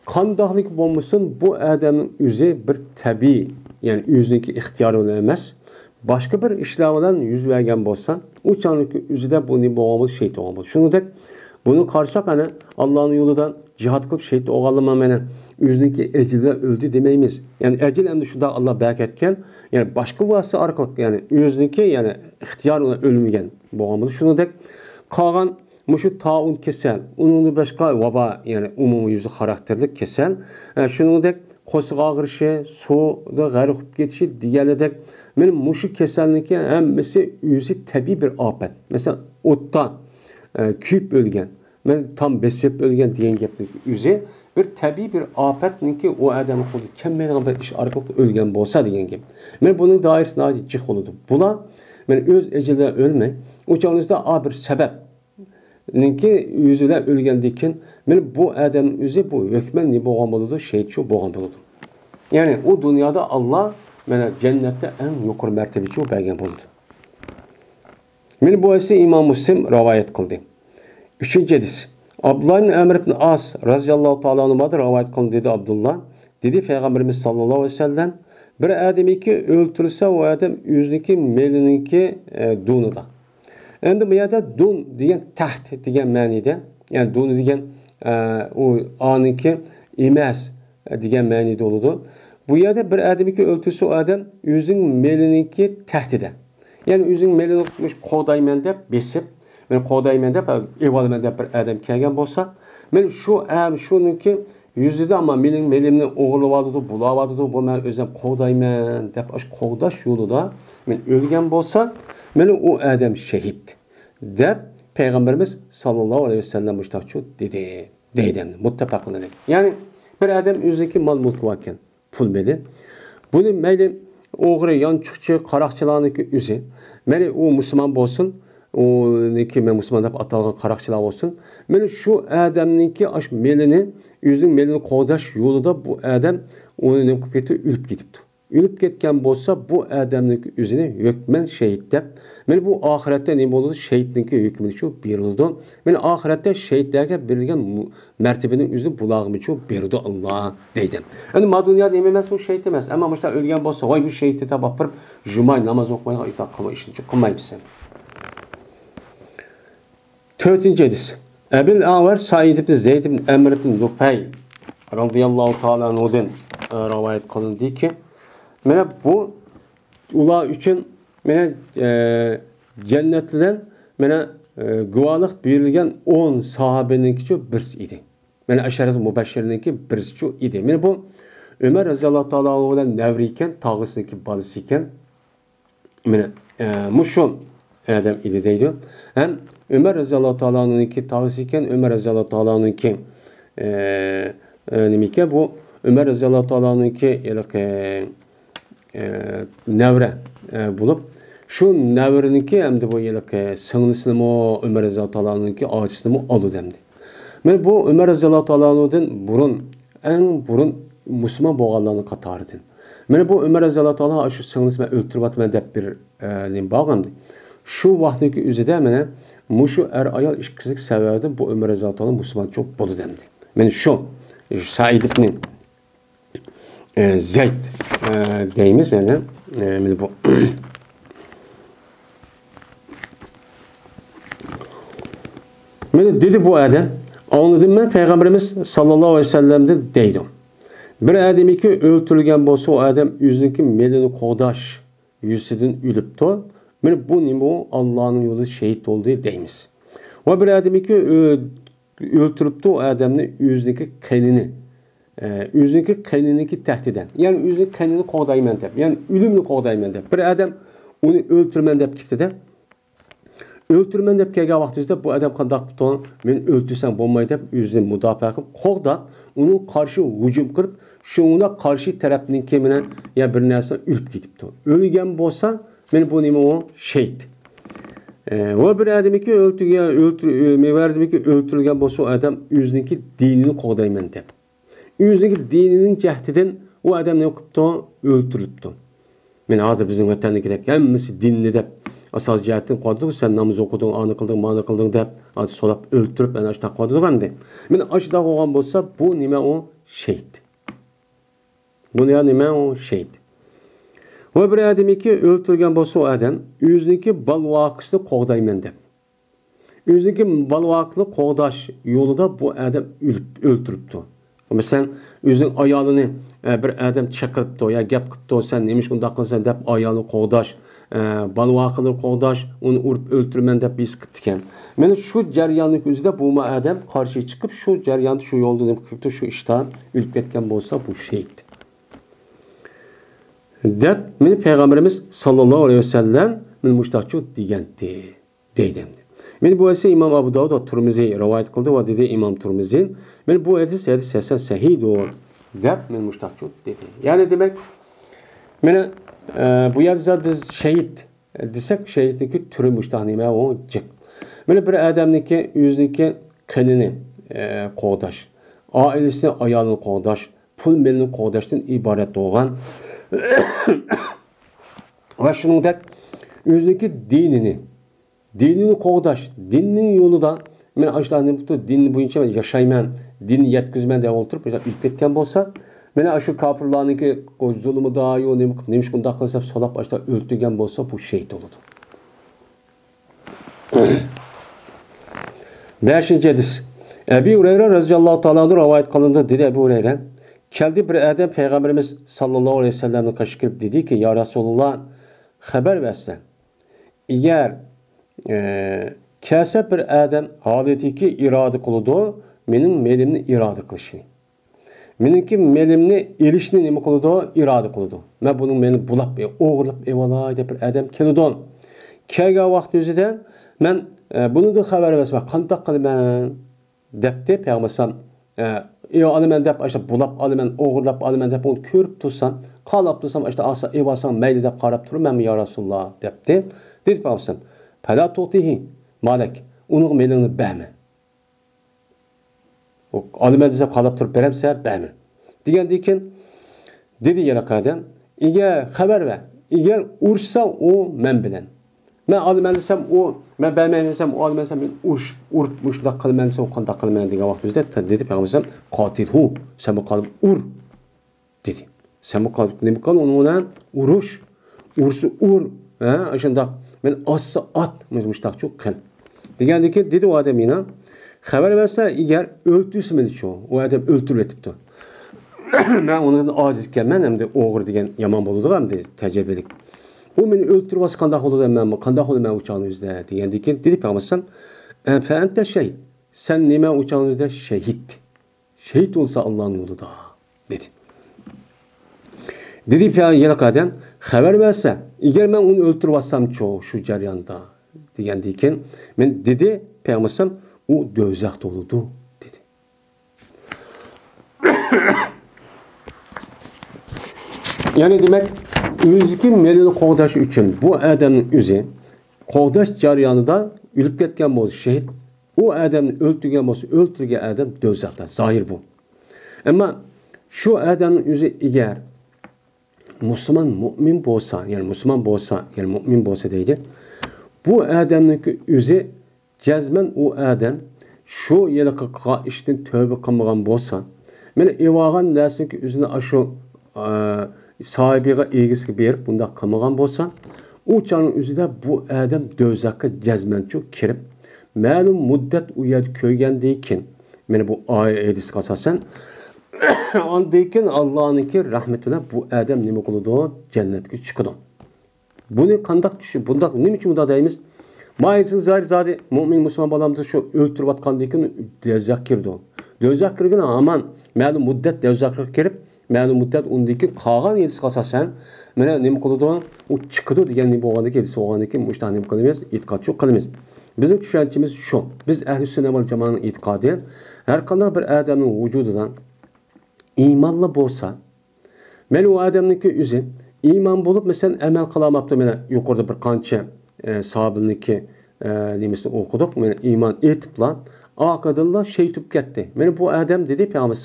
[SPEAKER 1] kandahlık bolmasın, bu adamın özü bir tabi, yani özünki ihtiyarı emas, başka bir işlerden yüz vergen bolsa, o canlıki özü de bunu boğamız şehit olmalı. Şunu da bunu karşısak hani Allah'ın yolundan cihat kılıp şehit oğallamamene özünki ecilde öldü demeyimiz. Yani ecil hem de şunda Allah berketken, yani başka vasıta arkalık, yani özünki yani ihtiyarına ölmügen boğamız. Şunu da kalan muşu taun kesel, onun başka vaba, yani umumi yüzü karakterlik kesel. Yani şunu da kosuq ağırışı, suda garip geçişi diğerledek. Benim muşu keselliği hemmesi yüzü tabi bir afet. Mesela otta küp ölgen, ben tam besöp ölgen diyen geplik yüzü bir tabi bir afet ki o adamın kolu kemmel bir iş arkalık ölgen bolsa diyen gep. Ben bunun dairesinde adi cık oludum. Bula ben öz ecelde ölmek, o canınızda bir sebep. Ninki yüzüyle ölgendikken, ben bu adamın yüzü bu hükmen ne boğamalıdır, şehitçi boğamalıdır. Yani o dünyada Allah bana cennette en yukarı mertebeci o belgen buldu. Ben bu hadisi İmam Müslim rivayet kıldı. Üçüncü hadis. Abdullah ibn Amr ibn As radıyallahu ta'ala anhuma rivayet kıldı dedi Abdullah. Dedi Peygamberimiz sallallahu aleyhi ve sellem, bir adamı ki öldürürse o adam yüzündeki melininki dunuda. Endi bu yerda dun degan taht degan ma'nida, yani dun degan o aniki emas degan ma'nida bo'ladi. Bu yerda bir odamki o'ltirsa o adam o'zining meliniki tahtida. Yani o'zining melini qo'dayman deb besib, men qo'dayman deb evolaman deb bir odam kelgan bo'lsa, men shuniki yüzüde ama melimni o'g'irlab oldi, bulab oldi, bu men o'zim qo'dayman deb qo'dash yo'lida men o'lgan bo'lsa, meni o adam şehit deb Peygamberimiz sallallahu aleyhi ve sellem müştakçu dedi. Deyden muttafaqun aleyh. Yani bir adam özündeki mal mulku varken pul beli. Bunu meyli oğru yançıkçı qaroqchilarniki özü. Meni o Müslüman bolsun, o neki men Müslüman deb atalgan qaroqchilar bolsun. Meni şu adamniki aş melini, özünün melini qo'dash yo'lida bu adam onu ne qilib ketib, o'lib ketibdi. Ölüp ketken bolsa bu adamın özüne hükmen şehit dep. Men bu ahirette ne boldu? Şehitninki hükmü şu berildi. Men ahirette şehitlerge berilgen mertebenin özünü bulağımı şu berildi Allah deydim. Yani ma dünyada ememez o şehit emez. Ama işte ölgen bolsa vay bu şehiti de bakıp cumay namaz okumaya itaat kılma işini kılmaymışsın. Dördüncü hadis. Ebil Avar Said ibn Zeyd ibn Emr ibn Nufayl radıyallahu ta'ala anhu'dan rivayet kılındı ki, mene bu ula üçün mene cennetliden mene guvalık verilgen 10 sahabeninki birisi idi. Mene aşaret-i mübeşşerininki birisi idi. Mene bu Ömer radıyallahu ta'ala anhu'dan nevriyken, tağısındaki balısı iken mene muşum adam idi deydi. Hem Ömer radıyallahu ta'ala anhu'nunki tağısı iken Ömer radıyallahu ta'ala anhu'nunki nemike bu Ömer radıyallahu ta'ala anhu'nunki nevre bulup şu nevreninki hem de bu yıllık sığınısını mı Ömer radıyallahu ta'ala anhu'nunki ağaçısını mı alı demdi. Ben bu Ömer radıyallahu ta'ala anhu'dan burun en burun Müslüman boğalarını katarıdın. Ben bu Ömer radıyallahu ta'ala şu sığınısını öldürüp atma dep bir bağlandı. Şu vaxtdaki üzüde mene muşu ayal işkizlik severdim bu Ömer radıyallahu ta'ala Müslüman çok bolu demdi. Ben şu Said ibn Zeyd deyimiz yani bu dedi bu adam anladım ben Peygamberimiz sallallahu aleyhi ve sellem'de deydim. Bir adamı ki öldürülgen bolsa o adam yüzündeki melini qo'dash yüzüdün ülüptü. Men bu nima Allah'ın yolu şehit oldu deyimiz. Ve bir adamı ki öldürüptü o adamın yüzündeki kanını özünki kanınınki tehdiden. Yani özünki kanını qo'dayman deb. Yani ölümni qo'dayman deb. Bir adam onu öldürmen deb ketdi de. Öldürmen deb kelgan vaqtida bu adam qandaq qilib, men öldürsem bo'lmaydi deb o'zini mudofaa qilib, qo'g'dab, uning qarshi hujum qilib, shunga qarshi tarafning bilan ya bir narsa ulib ketibdi. O'lgan bo'lsa, men bu nima o shahid. Va bir adamki öldürülgen bo'lsa, adam o'ziniki dinini qo'g'dayman deb. O'ziniki dinining jahdidan u adam ne qilibdi? Öldürilibdi. Men hozir bizning vatandagidek hammasi dinni deb asal jihatdan qo'ydik, sen namoz o'qiding, ani qilding, ma'ni qilding deb, hozir solab o'ldirib, ana shunaqa qo'ydik endi. Men ashda bo'lgan bo'lsa, bu nima o shahid. Bu nima o shahid. Va bir adamki o'ldirgan bo'lsa, o adam o'ziniki balvoqisini qo'g'dayman deb. O'ziniki balvoqni qo'g'dash yo'lida bu adam o'ldiribdi. Mesela özün ayalını bir adam çakıptı ya gap qıptı sen neymiş bunda qılsan deb ayalını qo'g'dash, balva qilib qo'g'dash, uni urib o'ltirman deb biz qıptıken. Meni şu jarayonning o'zida bu adam qarshi chiqib şu jarayonni şu yo'lda nima qilibdi, şu ishdan o'lib ketgan bo'lsa bu shahid. Deb meni payg'ambarimiz sallallohu alayhi vasallam men mushtaqchu degandi deydi. Men bu esa İmam Abu Davud va Tirmizi rivoyat qildi va dedi İmam Tirmizi, men bu hadis hasan sahihdir deb men mushtaqchu dedi. Ya'ni demak, meni bu yerda biz shahid desak, shahidniki turi mushtaq nima o jiq. Meni bir odamniki o'ziniki qinini qo'g'dash, oilasini, ayolini qo'g'dash, pul melni qo'g'dashdan iborat bo'lgan va shuningdek o'ziniki dinini qo'g'dash, dinning yo'lida men ashlarni din bo'yicha yashayman, dinni yetkazman deb o'tirib, o'lib ketgan bo'lsa, meni shu kofirlarniki zulmida yo nima shunday qilsa, solab ashlar o'ldirgan bo'lsa, bu shahid bo'ladi. 5-hadis. Ebu Hureyre radhiyallohu ta'ala rivoyat qilindi, dedi Ebu Hureyre. Keldi bir adam Peygamberimiz sallallahu aleyhi ve sellem'e qarshi kelib dedi ki, ya Rasulullah, xabar versen. Eğer kelsa bir adam holatiki iroda qiladi, mening melimni iroda qilishni. Meniki melimni erishni nima qiladi? Iroda qiladi. Men buni meni bulab, o'g'irlab evalay deb bir adam keladi. Kelgan vaqt o'zida men buni da xabar berasman, qanday qilaman debdi Peygamber alaman deb işte bulab alaman, o'g'irlab alaman deb onu ko'rib tursam, qalab tursam, işte asa evalsam mayli deb qarab turib, men ya Rasulullah debdi. Dedi Peygamber Fala tutihi malak. Onun melini berme. O alimen desem qalab turib beremse berme. Degandan dedi yana qadam, eğer xabar ver, eğer ursa o men bilen. Men alimen desem o, men bermeyen desem o alimen desem urmuş da qilman desem o qanday qilman degan vaqtda dedi Peygamber qatilhu, sen bu qalib ur dedi. Sen bu qalib nima qil, ona urush, ursu ur, ha, ashunda men assa at müştaqchu qil. Degandan dedi o adam yana xabar versa, eğer öldürse meni şu, o adam öldürüp etibdi. Men ondan aciz ekanman, hamda o'g'ir degan yomon bo'ladi hamda tajribelik. O meni öldürüp olsa qanday bo'ladi, men qanday bo'ladi men uçağın o'zida degandan keyin dedi Peygamber fa anta shahid. Sen nima uçağın o'zida shahid. Shahid olsa Allah'ın yo'lida dedi. Dedi yana qadam xabar versa, eğer men onu öldürüp olsam şu jarayonda degandan keyin men dedi Peygamber o dövzakta oldu dedi. Yani demek özki melini qo'g'dash uchun bu adamning o'zi qo'g'dash jarayonida o'lib ketgan bo'lsa shahid, o adamni o'ldirgan bo'lsa o'ldirgan adam dövzakda, zohir bu. Ama şu adamning o'zi eğer Müslüman mümin bo'lsa, yani Müslüman bo'lsa, yani mümin bo'lsa deydi, bu adamning o'zi cezmen o adam şu yılki işten tövbe qilmagan bo'lsa, meni evagan narsaniki o'zini shu sahibiga egisiga berib bunda qilmagan bo'lsa, u chaqning o'zida bu adam dozakka jazmanchu kirib, ma'lum muddat u yerda ko'rgandan keyin, meni bu oyat hadisga asosan ondan keyin Allohningki rahmati bilan bu adam nima qiladi? Jannatga chiqadi. Buni qanday tushib, bunda nima uchun bunda deymiz? Ma'yilsin zari mümin Müslüman balamda şu öldürüp atkandakin dövzak girdi. Dövzak girgin aman ma'lum muddat dövzakka kirib, ma'lum muddat undaki qolgan yedisi asosan mana nima qiladi? U chiqadi degan nima bo'lganda kelsa o'g'andaki mushta nima qilamiz? E'tiqodchi qilamiz. Bizim düşüncemiz şu. Biz Ehl-i Sünnet vel Cemaat'ın itikadi her qanday bir adamın vücududan imanlı bolsa, men o adamniki o'zi iman bo'lib, mesela amal qilamapti. Mana yuqorida bir qancha sahobilniki nemisini o'qidik. Mana iman etibla aqidillah şey tüp ketdi. Mana bu adam dedi Peygamber,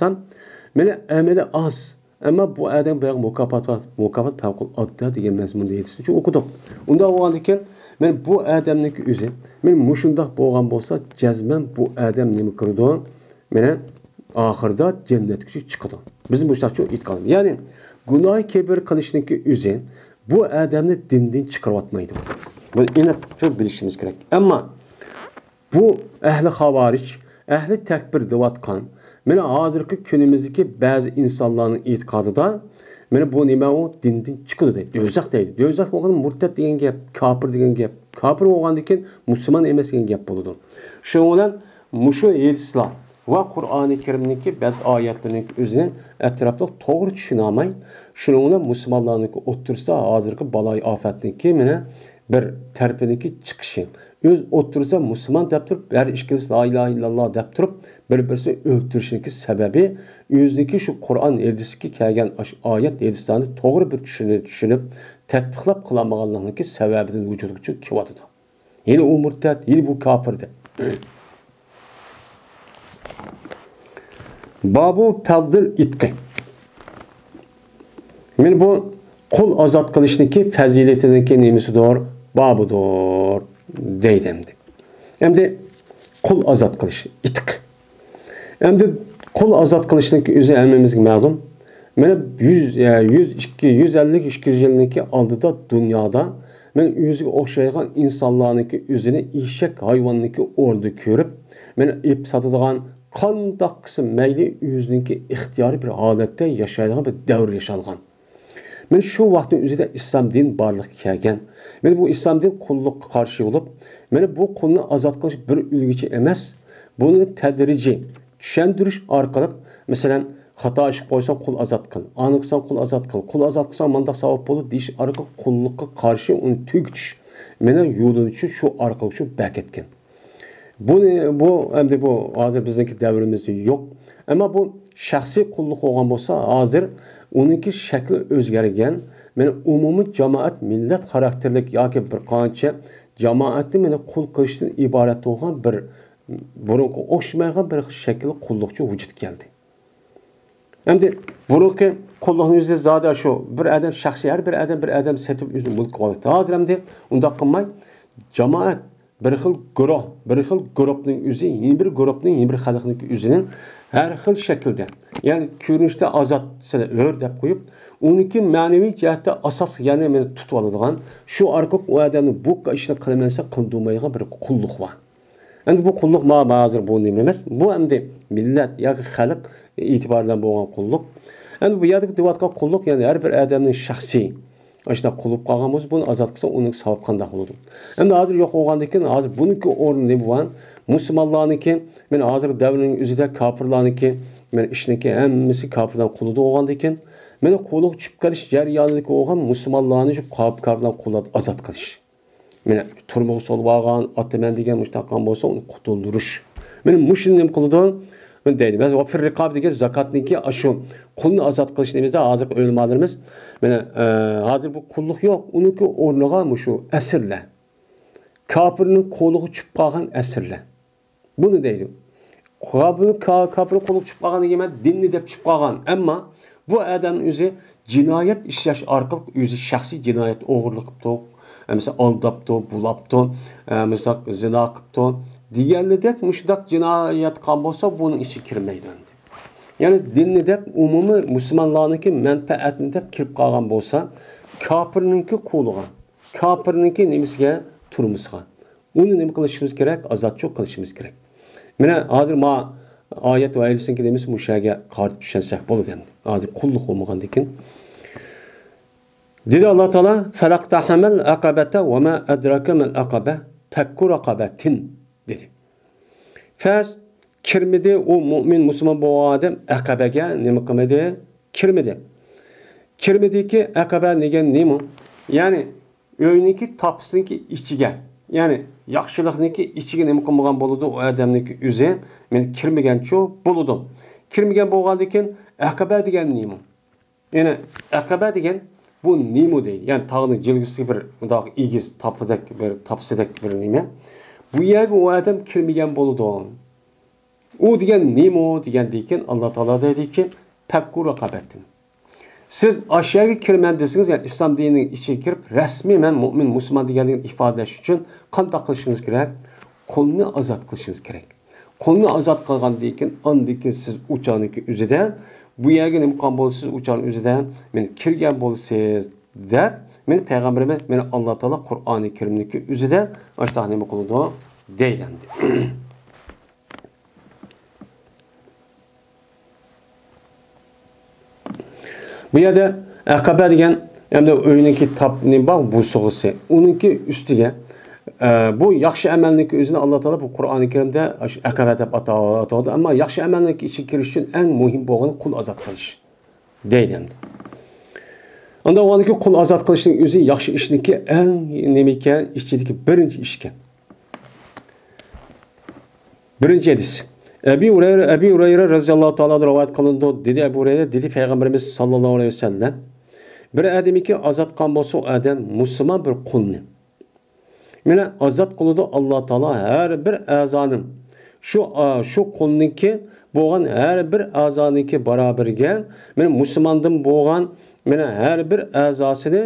[SPEAKER 1] mana amali az. Ama bu adam bayağı mukafat favqulodda degan mazmunda yetisi uchun o'qidik. Unda bo'lgan ekan, men bu adamniki o'zi, men mushundaq bo'lgan bo'lsa, jazman bu adam nima qildi? Mana oxirida jannatga chiqadi. Bizim bu şartçı itikadımız. Yani günah kebir kılışındaki üzün bu adamını dinden çıkartmaydı. Bunu yine çok bilişimiz gerek. Ama bu ehli havariç, ehli tekbir devatkan, mene hazırki günümüzdeki bazı insanların itikadı da mene bu nime o dinden çıkıyor değil. Dözak değil. Dözak olan murtet degen gap, kafir degen gap. Kafir olan diken Müslüman emas degen gap boludu. Şu olan muşu İslam ve Kur'an-ı Kerim'deki bazı ayetlerinin özüne etrafta doğru düşünamay. Şununla Müslümanların otursa hazırki balay afetindeki mene bir terpedeki çıkışı. Öz otursa Müslüman deyip durup, her işkiniz la ilahe illallah deyip durup, birbirisi öldürüşündeki sebebi, yüzdeki şu Kur'an eldisiki kelgen ayet eldislerini doğru bir düşünüp, tetbiklap kılamağanlarındaki sebebinin vücudu için kivatıdır. Yine o murtet, yine bu kafirdir. Babu peldil itki. Men bu kul azat kılışındaki faziletindeki nemisidir, babudur deydimdi. Hem de kul azat kılışı, itk. Hem de kul azat kılışındaki özü elmemizge ma'lum. Mene 150-200 yılındaki aldıda dünyada men yüzüge okşaygan insanlarınki özünü işek hayvanınki ordu körüp, men ip satıdığan qandaq qism meyli yüzünki ixtiyari bir halatda yaşaydigan bir davr yaşalgan. Men şu vaqtın özüde İslam din barlıq kelgan. Men bu İslam din qulluqqa qarşı olup, men bu qulni azat qilish bir ulgichi emas. Bunu tedrici düşündürüş arqalıq, mesela xata iş qoysan qul azat qil, anıqsan qul azat qil, qul azat qilsan mandaq savab bo'ladi deyish arqalıq qulluqqa qarşı onu tügütüş. Menen yo'lun üçün şu arqalıq şu bak etken. Bu hazır bizdeki devrimizde yok. Ama bu şahsi kulluk olan olsa hazır onunki şekli özgergen. Yani umumi cemaat millet karakterlik ya ki bir qancha cemaatni meni kul qilishdan ibaret olan bir burunki o'xshamagan bir şekli kullukçu vücut geldi. Endi burunki kulluqning o'zi zada şu bir adam şahsi her bir adam setib o'zini mulk oladi. Hazır endi unda qilmay cemaat bir xil guruh, bir xil guruhning o'zi, yeni bir guruhning, yeni bir xalqning o'zining har xil shaklda, ya'ni ko'rinishda azat sizlar ör deb qo'yib, uniki ma'naviy jihatda asos, ya'ni meni tutib oladigan, shu orqali u odamni bu ishni qilmasa qildirmaydigan bir qulluq bor. Endi bu qulluq hozir bu nima emas, bu endi millat yoki xalq e'tiboridan bo'lgan qulluq. Endi bu yerdagi deyotgan qulluq, ya'ni har bir odamning shaxsiy aşna qulup qalğanımız bunu azat qilsa onun savab qandaq bo'ladi. Endi hozir yo'q bo'lgandan hozir buniki o'rni nima bo'lgan? Musulmonlarniki, men hozir davrining o'zida kofirlarniki, men ishniki hammasi kofirdan quludi bo'lgandan keyin, meni quluq tushib qolish jarayonidagi bo'lgan musulmonlarni shu kofirdan qulud azat qilish. Meni turmuq solib olgan, ataman degan mushtaqan bo'lsa, uni qutuldirish. Men mushuni nima qildi? Ben deydim. Biz o firriqab degan zakatniki aşu qulni azat qilishimizda hozir o'lmalarimiz mana hozir bu qulluq yo'q, uniki o'rniga mushu asrlar. Kofirning qo'liga tushib qolgan asrlar. Buni deydi. Kofir qo'liga tushib qolgan degan dinni deb tushib qolgan, ammo bu odamning o'zi jinoyat ishlash orqali o'zi shaxsiy jinoyat o'g'irlik qildi, mesela aldaptı, bulaptı, mesela zina qildi. Diğerledek müştak cinayet kan olsa bunun işi kirmeydi. Yani dinni dep umumi Müslümanlarınki menfaatini dep kirip kalgan olsa kafirninki kuluğa, kafirninki nemizge turmusga. Onu nemi kılışımız gerek, azatçı kılışımız gerek. Mine hazır ma ayet ve ayetisin ki demiş müşahege karşı düşensek bolu demdi. Hazır kulluk olmagan dikin. Dedi Allah Teala felaktahamel akabete ve ma edrakemel akabe tekkur akabetin dedi. Fez kirmedi o mümin Müslüman bu adam akabege nima qilmadi? Kirmedi. Kirmedi ki akabe negen nima? Yani öyniki tapsınki içige. ya'ni yaxshilikniki ichiga nima qilmagan bo'ladi, u odamniki o'zi men kirmagancha bo'ladi. Kirmagan bo'lgandan keyin aqaba degan nima? Ya'ni aqaba degan bu nima deydi? Ya'ni tog'ning jilgisiga bir bundoq egiz topidak bir topsidak bir nima. Bu yerga u odam kirmagan bo'ladi. U degan nima degandan keyin Alloh taolo deydiki, fakkur raqabatin. Siz aşağıya kirmen desiniz, yani İslam dininin içine girip resmi men mümin, Müslüman deganligini ifadeleş için qanday qilishiniz kerak? Qo'lni azat qilishiniz kerak. Qo'lni azat qilgandan keyin andiki siz uçağınki üzide bu yerga nima qilgan bo'lsiz uçağın üzide men kirgan bo'lsiz deb men payg'ambarimiz men Alloh taolo Qur'oni Karimniki üzide ashta nima qildi deyildi. Bu yerda aqaba degan hamda o'yiniki tapni bor bu so'g'isi. Uningki ustiga bu yaxshi amalniki o'zini Alloh taolo bu Qur'oni Karimda aqaba deb atadi, ammo yaxshi amalniki ichiga kirish uchun eng muhim bo'lgani qul azod qilish deydi. Unda o'niki qul azod qilishning o'zi yaxshi ishniki eng nimika ichidagi birinchi ishga. Birinchi hadis. Ebu Hurayra radhiyallohu ta'ala rivoyat qilindi. Dedi Ebu Hurayra dedi Peygamberimiz sallallohu alayhi vasallam bir adamiki azat qilgan bo'lsa, adam musulmon bir qulni. Mana azat qiladi Alloh taolo har bir a'zonim. Shu qulniki bo'lgan har bir a'zoniki barobarga, mana musulmondan bo'lgan mana har bir a'zosini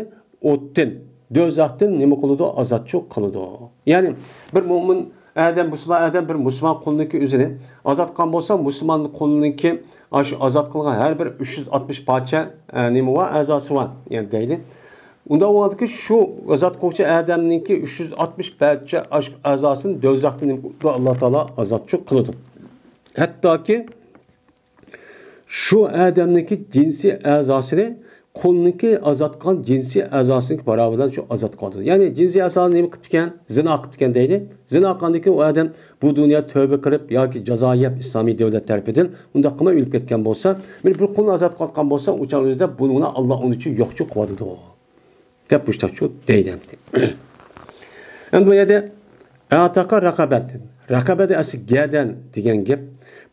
[SPEAKER 1] o'tdan, do'zaxdan nima qiladi? Azatchi qiladi. Ya'ni bir mu'min adam bir musulmon qulniki o'zini azat qilgan bo'lsa, musulmon qulniki azat qilgan har bir 360 parcha nima va a'zosi bor, ya'ni deydi. Unda o'ldiki shu azat qiluvchi odamniki 360 parcha a'zosini do'zaxdan Alloh taolo azatchi qiladi. Hattoki shu odamniki jinsiy a'zosini qo'lniki azat qilgan jinsiy a'zosining barobarida shu azat qiladi. Ya'ni jinsiy a'zoni nima qilib ekan? Zina qilib ekan deydi. Zina qilgandiki u odam bu dunyo tövbe qilib yoki jazo yeb islomiy davlat tarafidan unda qilmay o'lib ketgan bo'lsa, men bir qulni azat qilgan bo'lsa, o'sha o'zida buni Alloh uni uchun yo'qchi qiladi deb bushtachu deydi. Endi bu yerda ataqa raqabat. Raqabada asli gadan degan gap.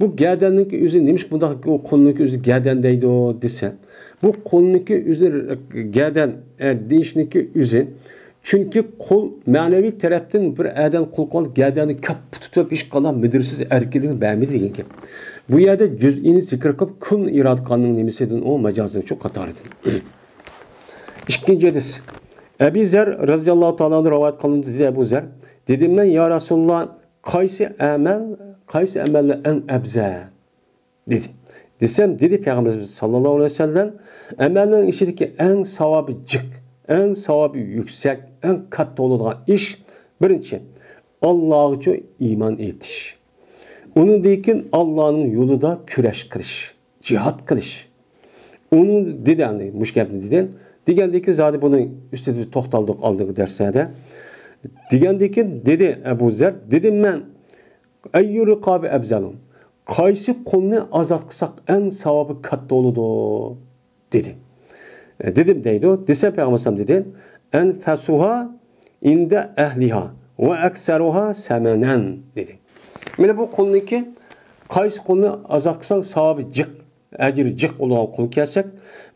[SPEAKER 1] Bu gadanning o'zi nimish bundoq o qulniki o'zi gadan deydi desa, bu qo'lniki o'zi gadan deyishniki o'zi chunki qo'l ma'naviy tarafdan bir adam qo'l qol gadani kap tutib ish qilgan midirsiz erkinlikni bermaydi degan gap. Bu yerda juz'ini zikr qilib kun irod qonunning nimasidan o majozning shu qatoridir. Ikkinchi hadis. Abu Zar radhiyallohu ta'ala rivoyat qilindi dedi Abu Zar. Dedim men ya Rasululloh qaysi amallar eng afzal dedim. Desem dedi Peygamberimiz sallallahu aleyhi ve sellem amellerin içindeki en savabı cık, en savabı yüksek, en katta olan iş birinci Allah'a iman etiş. Onun deyken Allah'ın yolunda küreş kılış, cihat kılış. Onun dedi yani müşkebni deden. Digendeki zaten bunun üstüne bir tohtaldık aldık derslerde. Digendeki dedi Ebu Zer, dedim ben eyyü rikabi ebzalun. Qaysi qulni azat qilsak eng savobi katta bo'ladi dedi. Dedim deydi. Desa Peygamberim dedi, en fasuha inda ahliha ve aksaruha samanan dedi. Mana bu qulniki qaysi qulni azat qilsak savobi jiq, ajri jiq bo'lgan qul kelsak,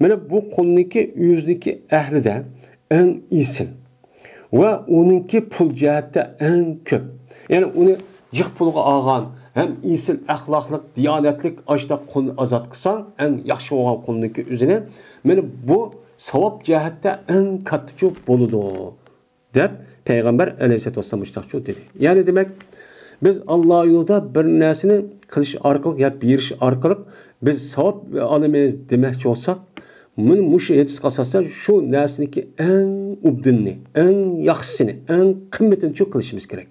[SPEAKER 1] mana bu qulniki o'zniki ahlida eng iyisi va uninki pul jihatda eng ko'p. Ya'ni uni jiq pulga olgan hem iyisil, ahlaklık, diyanetlik açta qulni azat qilsang, en yaxshi bo'lgan qulniki o'zini, meni bu savab jihatda eng katta bo'ladi deb Payg'ambar alayhisolatu vasallam shu dedi. Ya'ni demak, biz Alloh yo'lida bir narsani qilish orqali, ya berish orqali biz savab olamiz demoqchi bo'lsak, men mushu hadis asosida shu narsaniki eng ubdinni, eng yaxshisini, eng qimmatini qilishimiz kerak.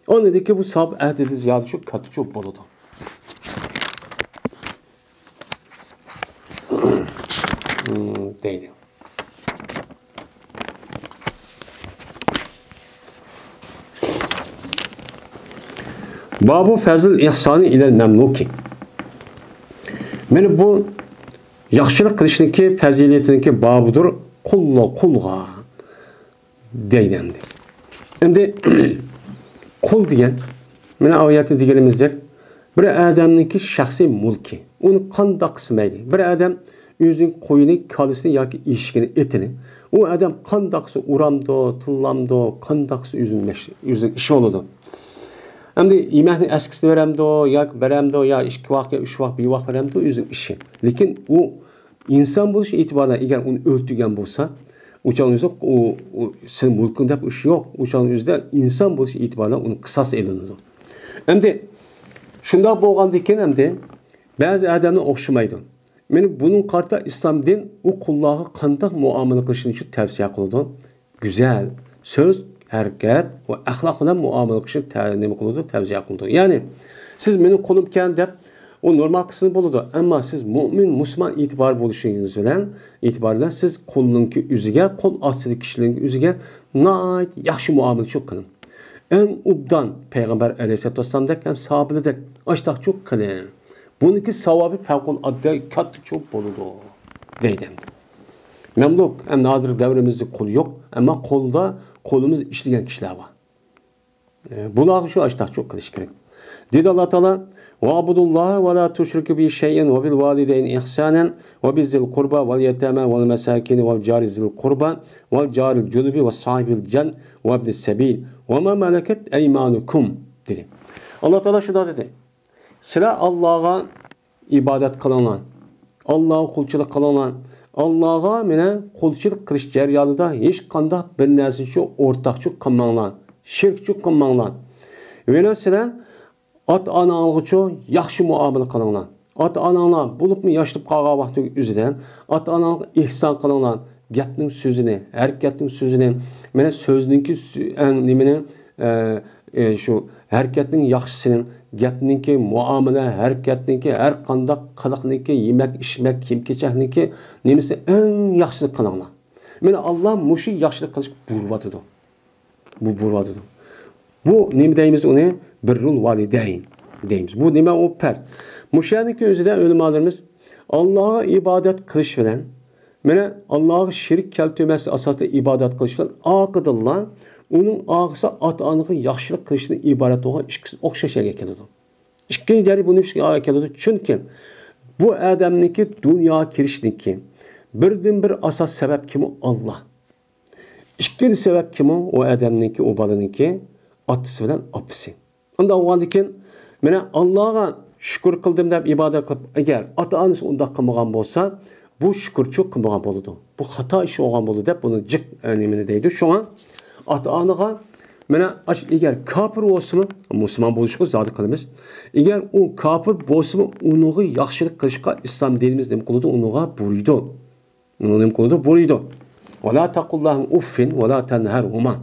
[SPEAKER 1] Onun dedi ki bu sahab əhdədi ziyadə çox katı çox boludur. Deydi. Babu fəzil ihsani ilə məmnuki. Məni bu yaxşılıq qilishninki fəzilətinki babudur qulğa deyildi. Endi kul degan, mana oyatda deganimizdek, bir odamningki shaxsiy mulki. Uni qandoq qismaydi? Bir odam o'zining qo'yini, kalisini yoki eshigini, etini, u odam qandoqsa uramdi, tillamdi, qandoqsa o'zining ishi bo'ladi. Endi yeməkni əskisini verəmdi, ya verəmdi, ya 2 vaxt, ya 3 vaxt, bir vaxt verəmdi, özün işi. Lakin o insan buluş itibarla eğer onu öldürgen bolsa, uçağın özü o senin mulkunda bir iş yok. Uçağın özü insan buluş itibarla onu kısas elinir. Endi şunda bolğandikin endi bazı adamlar oxşamaydı. Meni bunun qarta İslam din o kullağı qandaq muamele qilishini uchun tavsiya qiladi. Güzel söz, hərəkət və əxlaqla muamele qilishni nima qiladi, tavsiya qiladi. Ya'ni siz meni qo'lim kan deb o normal qilsa bo'ladi, ammo siz mo'min, musulmon e'tibor bo'lishingiz bilan siz qo'lninki o'ziga, qo'l ostidagi kishining o'ziga nihoyat yaxshi muomala qiling. En ubdan Peygamber Aleyhisselatü Vesselam'daki hem sahabeledek açtak çok kılın. Bununki savabı fevkalade katı çok boludu deydim. Memluk hem nazır devrimizde kol yok ama kolumuz işleyen kişiler var. Bulağı şu açtak çok kılış gerek. Dedi Allah Teala وَعَبُدُ اللّٰهَ وَلَا تُشْرِكُ بِهِ شَيْئًا وَبِالْوَالِدَيْنِ إِحْسَانًا وَبِذِّي الْقُرْبَى وَالْيَتَامَى وَالْمَسَاكِينِ وَالْجَارِ ذِي الْقُرْبَى وَالْجَارِ الْجُنُبِ وَالصَّاحِبِ الْجَنْبِ وَابْنِ السَّبِيلِ وَمَا مَلَكَتْ اَيْمَانُكُمْ dedi. Allah Teala şurada dedi. Sıra Allah'a ibadet kılınan, Allah'a kulçuluk kılınan, Allah'a mene kulçuluk kılış ceryanında hiç kanda bir nesli ortakçı kılmanlan, şirkçü kılmanlan. Ve mesela ata-analıqçı yaxşı muamele kılınlan. Ata-analar bulup mu yaşlıp qalğan vaxtı üzüdən ata-analıq ihsan kılınlan. Gapning sözünü, hareketning sözünü, mene sözninki nimini şu hareketning yaxşısının, gapninki muamele, hareketninki her qandaq qiliqninki, yemek, içmek, kim keçakninki nimisi en yaxşısı kılınlan. Mene Allah muşu yaxşılık qilish buyurvatıdı. Bu buyurvatıdı. Bu nima deymiz onu? Birrul valideyn deymiz. Bu nima o pert. Muşadaki özüden ölümalarımız Allah'a ibadet kılış bilen, mene Allah'a şirk keltürmesi asasında ibadet kılış bilen aqıdıllan, onun ağısı ata-anıqı yaxşılık kılışını ibaret olan işkisi okşaşaga keladi. İkinci deri bunu işkisiga keladi. Çünkü bu adamniki dünya kirişniki birden bir asas sebep kimi Allah. İkinci sebep kimi o adamniki, o balaniki atısı bilen apısı. Onda oğandikin mene Allah'a şükür kıldım deb ibadet kılıp eğer ata-anısı undaq kılmagan bolsa bu şükür çok kılmagan boludu. Bu hata işi olgan boludu deb bunu cık önemini deydi. Şu an ata-anıga mene eğer kafir olsun, Müslüman boluşu zadı kılımız. Eğer o kafir bolsun onuğu yaxşılık kılışqa İslam dinimiz nem kılıdı onuğa buyurdu. Onu nem kılıdı buyurdu. Ve la taqullahum uffin ve la tenherhuma.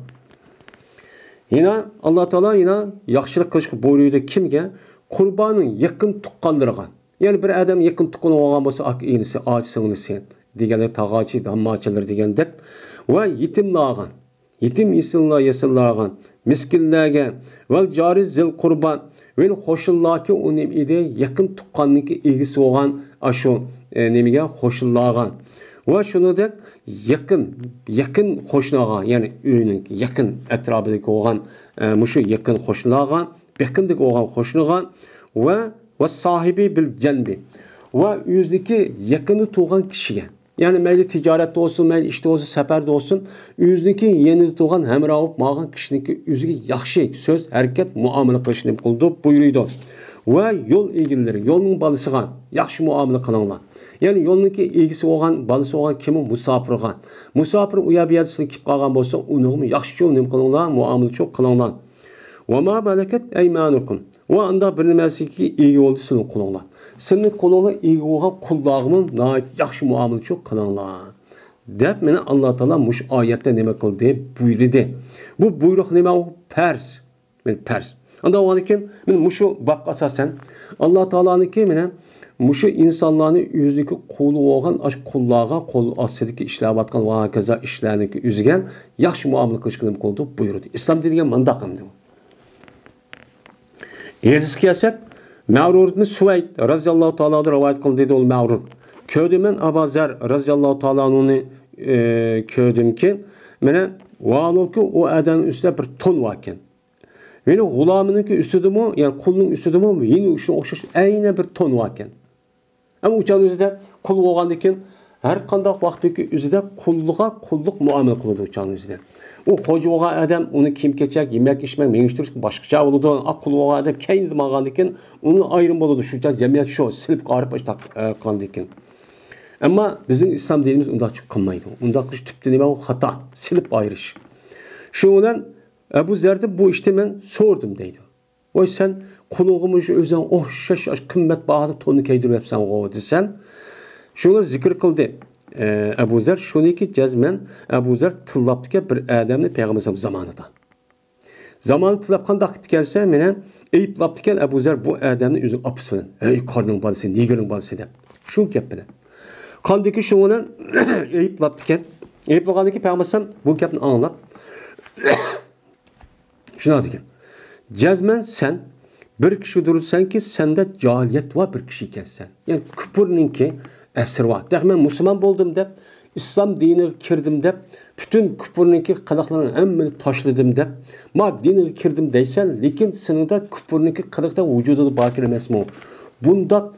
[SPEAKER 1] Yine Allah Teala yine yaxşılık kılışqa buyurdu kimge? Kurbanın yakın tuqqanlarına. Yani bir adam yakın tuqqanı olgan bolsa ak inisi, ağaç sığınısı degenler tağaçı, dammaçılar degendek ve yetimlarga, yetim yesinlarga, miskinlerge ve cari zil kurban ve hoşullaki o nemide yakın tuqqanniki ilgisi olgan aşu nemige hoşullarga ve şunu dek yakın hoşnağa yani ürünün yakın etrafındaki olgan muşu yakın hoşnağa yakındık olgan hoşnağa ve sahibi bil cenbi ve yüzdeki yakını tuğan kişiye yani meyli ticarette olsun, meyli işte olsun, seferde olsun yüzdeki yeni tuğan hemra olup mağan kişinin yüzdeki yaxşı söz, hareket, muamele kılışını kıldı buyuruyordu. Ve yol ilgilileri, yolun balısıgan yaxşı muamele kılınlar. Yani yolunki ilgisi olgan, balısı olgan kimi musafirgan. Musafir uya bir yerdesini kip kalgan bolsa onu yaxşı yolun kılınlar, muamele çok kılınlar. Ve ma meleket eymanukum. Ve anda bilinmezki ilgi oldu senin kulunlar. Senin kulunlar ilgi olan kullağımın nait yaxşı muamele çok kılınlar. Dep mene Allah Teala muş ayette neme kıldı buyurdu. Bu buyruk neme o pers. Pers. Anda o anıkin men muşu bak asasen Allah Teala'nınki mene muşu insanların yüzdeki kulu olan aş kullağa kolu astedeki işler batkan ve hakaza işlerindeki üzgen yaxşı muamele kılışkılım kıldı buyurdu. İslam dediğin mandakım diyor. Eğer kıyasek Mağrur ibn Süveyd radıyallahu ta'ala rivayet kıldı dedi ol Mağrur. Köydüm ben Abu Zer radıyallahu ta'ala onu köydüm ki Mene valol ki o adamın üstüne bir ton varken. Mene gulamınınki üstüde mi, yani kulunun üstüde mi, yine üçüne okşaş, aynen bir ton varken. Ama uçağın üzerinde kul olgandikin her kandak vaktiki üzerinde kulluğa kulluk muamele kıldı uçağın üzerinde. O hoca olan adam onu kim geçecek, yemek içmek, meniştiriş başkaça oldu. Ak kul olan adam kendi magandikin onu ayrım oldu. Şu cemiyet şu silip qarıp başta kandikin. Ama bizim İslam dinimiz onda çok kılmaydı. Onda kış tüpte nime o hata, silip ayrış. Şundan Ebu Zer'de bu işte ben sordum deydi. Oy sen kuluğumuş özen oh şaş kımmet bahadı tonu keydir yapsan o desen. Şunu zikir kıldı. Ebu Zer şunu ki cezmen Ebu Zer tıllaptı ki bir adamını Peygamber zamanında. Zamanı tıllapkan dakit gelse mene eyip laptı ki Ebu Zer bu adamını üzün apısın. Ey karnın balısı, nigerin balısı de. Şunu yapmadı. Kandaki şunu eyip laptı ki eyip laptı Peygamber bu kapını anlap. Şuna dedim. Cezmen sen bir kişi durursan ki sende cahiliyet var bir kişiyken sen. Yani küpürünün ki esir var. Ben Müslüman oldum de, İslam dinine girdim de, bütün küpürünün ki kılıklarını emmini taşladım de, ma dinine girdim deysen, lekin senin de küpürünün ki kılıkta vücudu bakir emez mi o? Bunda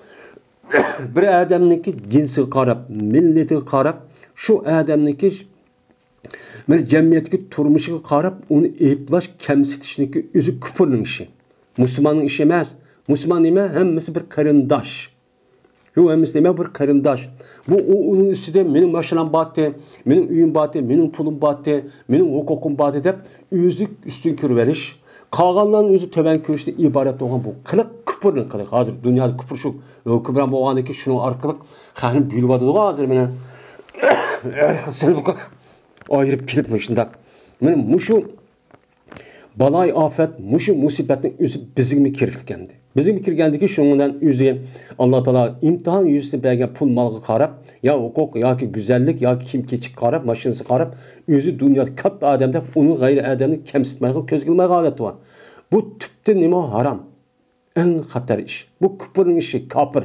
[SPEAKER 1] bir adamın ki cinsi karab, milleti karab, şu adamın ki men cemiyetki turmuşu qarab, onu eyplaş, kemsitişniki özü küpürnün işi. Müslümanın işi emas. Müslüman nime? Hemmisi bir karındaş. Şu hemmisi nime? Bir karındaş. Bu onun üstüde benim yaşanan battı, benim üyüm battı, benim pulum battı, benim hukukum battı dep özlük üstün kürveriş. Kağanların özü töben kürüşte ibaret olan bu kılık küpürnün kılık. Hazır dünyada küpür şu. Küpüren bu oğandaki şunun arkalık. Kahının büyülü badı da hazır bana. Seni bu kadar ayırıp kelip başında. Benim muşu balay afet, muşu musibetin özü bizimmi kiriklendi. Bizimmi kiriklendi ki şundan özü Allah Teala imtihan yüzüne bergen pul malgı qarab, ya hukuk, ya ki güzellik, ya ki kim keçik qarab, maşinası qarab, özü dünyada katta adamda onu gayri adamını kemsitmeye, köz kılmaya adeti var. Bu tüpte nime haram. En xatar iş. Bu küpürün işi, kapır.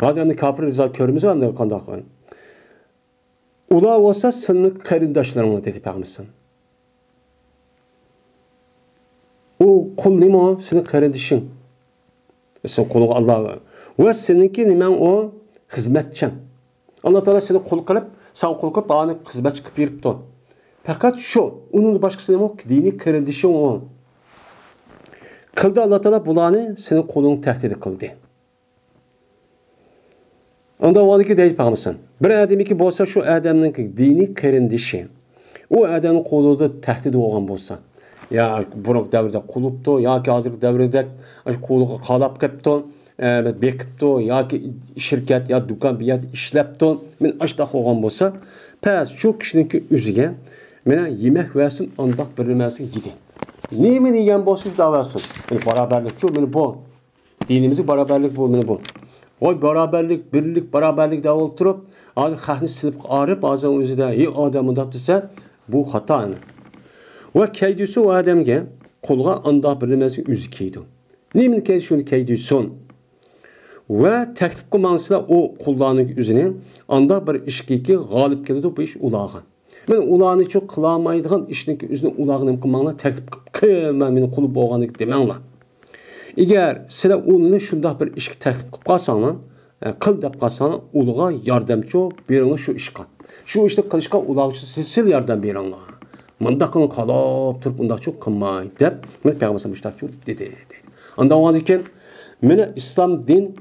[SPEAKER 1] Radyanın kapır rıza körümüzü anlıyor kandak. Ula olsa senin karındaşlarına dedi Peygamber. O kul nime o? Senin karındaşın. Sen kulu Allah'a. Ve seninki nime o? Hizmetçen. Allah Teala seni kul kılıp, sen kul kılıp bana hizmet çıkıp yerip dur. Fakat şu, onun başkası nime o? Dini karındaşın o. Kıldı Allah Teala bulanı senin kulunu tehdit kıldı. Onda o ki deyip Peygamber. Bir adam ki bolsa şu adamın dini karındaşı. O adamın kulu tehdit olgan bolsa. Ya buruk devrde kuluptu, ya ki hazır devrde kulu qalap keptu, bekiptu, ya ki şirket ya dükkan bir yer işleptu. Men açta olgan bolsa, pes şu kişinin özüge mene yemek versin, andak birilmesin gidi. Neymi diyen bolsuz davasın. Yani beraberlik şu, mene bu. Dinimizi beraberlik bu, mene bu. O beraberlik, birlik, beraberlik de oturup, ağzı xahni silip ağrıp, ağzı özü de iyi adamı da dese, bu hata. Ve keydüsü o adamge, kolga anda bilinmezki özü keydu. Nemin keydüsü şunu keydüsün. Ve teklif kumansıyla o kullanık özünü, anda bir işkiki galip geldi bu iş ulağa. Men ulağını çok kılamaydıgan işniki özünü ulağını kumanla teklif kıyma meni kulu boğanık demenla. Eğer sizler onu şunda bir iş teklif kalsanlar, kıl dep kalsanlar, uluğa yardımcı birine şu işe. Şu işte kılışka ulağıcı siz yardım birine. Manda kılın kalıp turup bunda çok kılmay dep, men Peygamber müştak çok dedi. Anda o iken mene İslam din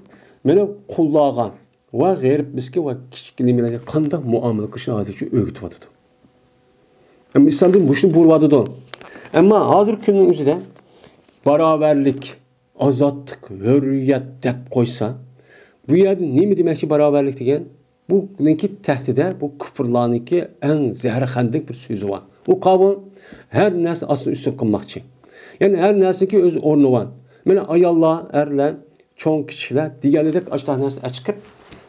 [SPEAKER 1] mene kullagan ve gayrib miski ve kişiliklerine kanda muamele kışın azıcık öğüt vatıdı. Ama İslam din bu burvadı. Ama hazır günün üzerinde beraberlik, azatlık, hürriyet dep koysa, bu yerde ne mi demek ki beraberlik degen? Bu linki tehdide, bu küfürlaniki en zehirxandik bir sözü var. O kavun her nesli aslında üstün kılmakçı. Yani her nesli ki öz ornu var. Mene ayallah, erler, çoğun kişiler, diğerleri açtığın nesli açıkıp,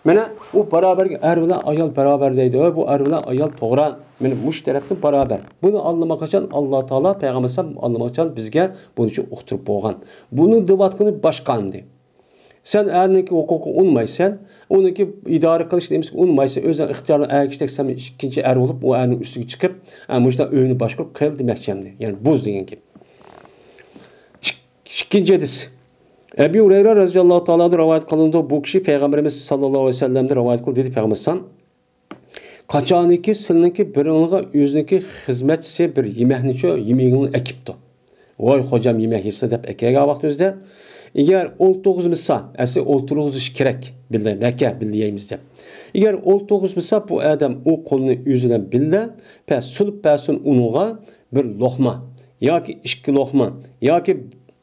[SPEAKER 1] mene o beraber ervile ayal beraberdeydi. Bu ervile ayal toğran. Mene müştereptin beraber. Bunu anlamak için Allah Teala Peygamber anlamak için bizge bunun için uqturup boğan. Bunun dıvatkını başkandı. Sen erniki hukuku unmaysan, onunki idare qilish demiş unmaysa, özün ixtiyorni erkiştek sen ikinci er olup o erning üstüge chiqib, mujda öğünü boshqarib qil demakchimdi. Ya'ni buz degan gap. İkinci hadis. Ebu Hureyre radhiyallohu ta'ala rivoyat qilindi, bu kishi payg'ambarimiz sallallohu alayhi vasallamdan rivoyat qildi dedi payg'ambarsan. Qachoniki sizniki biringizga o'ziniki xizmatchisi bir yemeknicho yemegingni ekibdi. Voy hocam yemek yesa deb akaga vaqt o'zida agar 19 misal, asli o'ltirg'izish kerak bildi, naka bildiymiz deb. Agar 19 misal bu odam o qo'lni o'zidan bildi, pas sunib pasun unuga bir loqma yoki 2 loqma yoki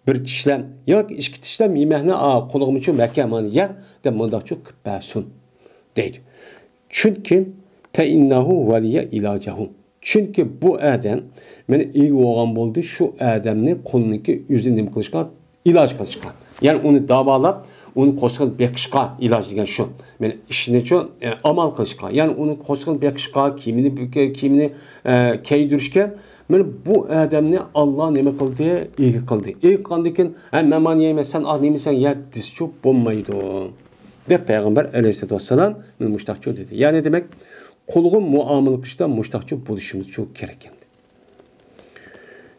[SPEAKER 1] bir tishlam yoki 2 tishlam yemekni qo'lig'imcha makka mani yer deb mundaqcha qilib pasun deydi. Chunki fe innahu valiya ilacahu. Çünkü bu adam meni iyi olgan bo'ldi, shu adamni qo'lniki o'zi nim qilishga, iloj qilishga. Ya'ni uni davolab, uni qo'shqin beqishga iloj degan shu. Meni ishni uchun amal qilishga, ya'ni uni qo'shqin beqishga, kiyimini kiydirishga, meni bu adamni Alloh nima qildi? İyi qildi. İyi qilgandan men mani yeyman, nemasan yat deschu bo'lmaydi. Deb payg'ambar alayhisolatu vassalam men mushtaqcho dedi. Ya'ni demak, qo'lg'in muomala qilishda mushtaqcho bo'lishimiz çok kerak endi.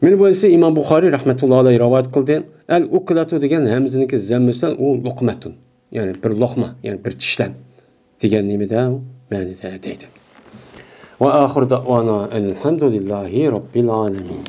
[SPEAKER 1] Meni bu esa İmam Buxoriy rahmatullohi alayhi rivoyat qildi. Al-uklatu degan hamziniki zammisidan u luqmatun. Ya'ni bir loqma, ya'ni bir tishlan degan nimada ma'nida deydi. Va oxir da'vana alhamdulillahi robbil alamin.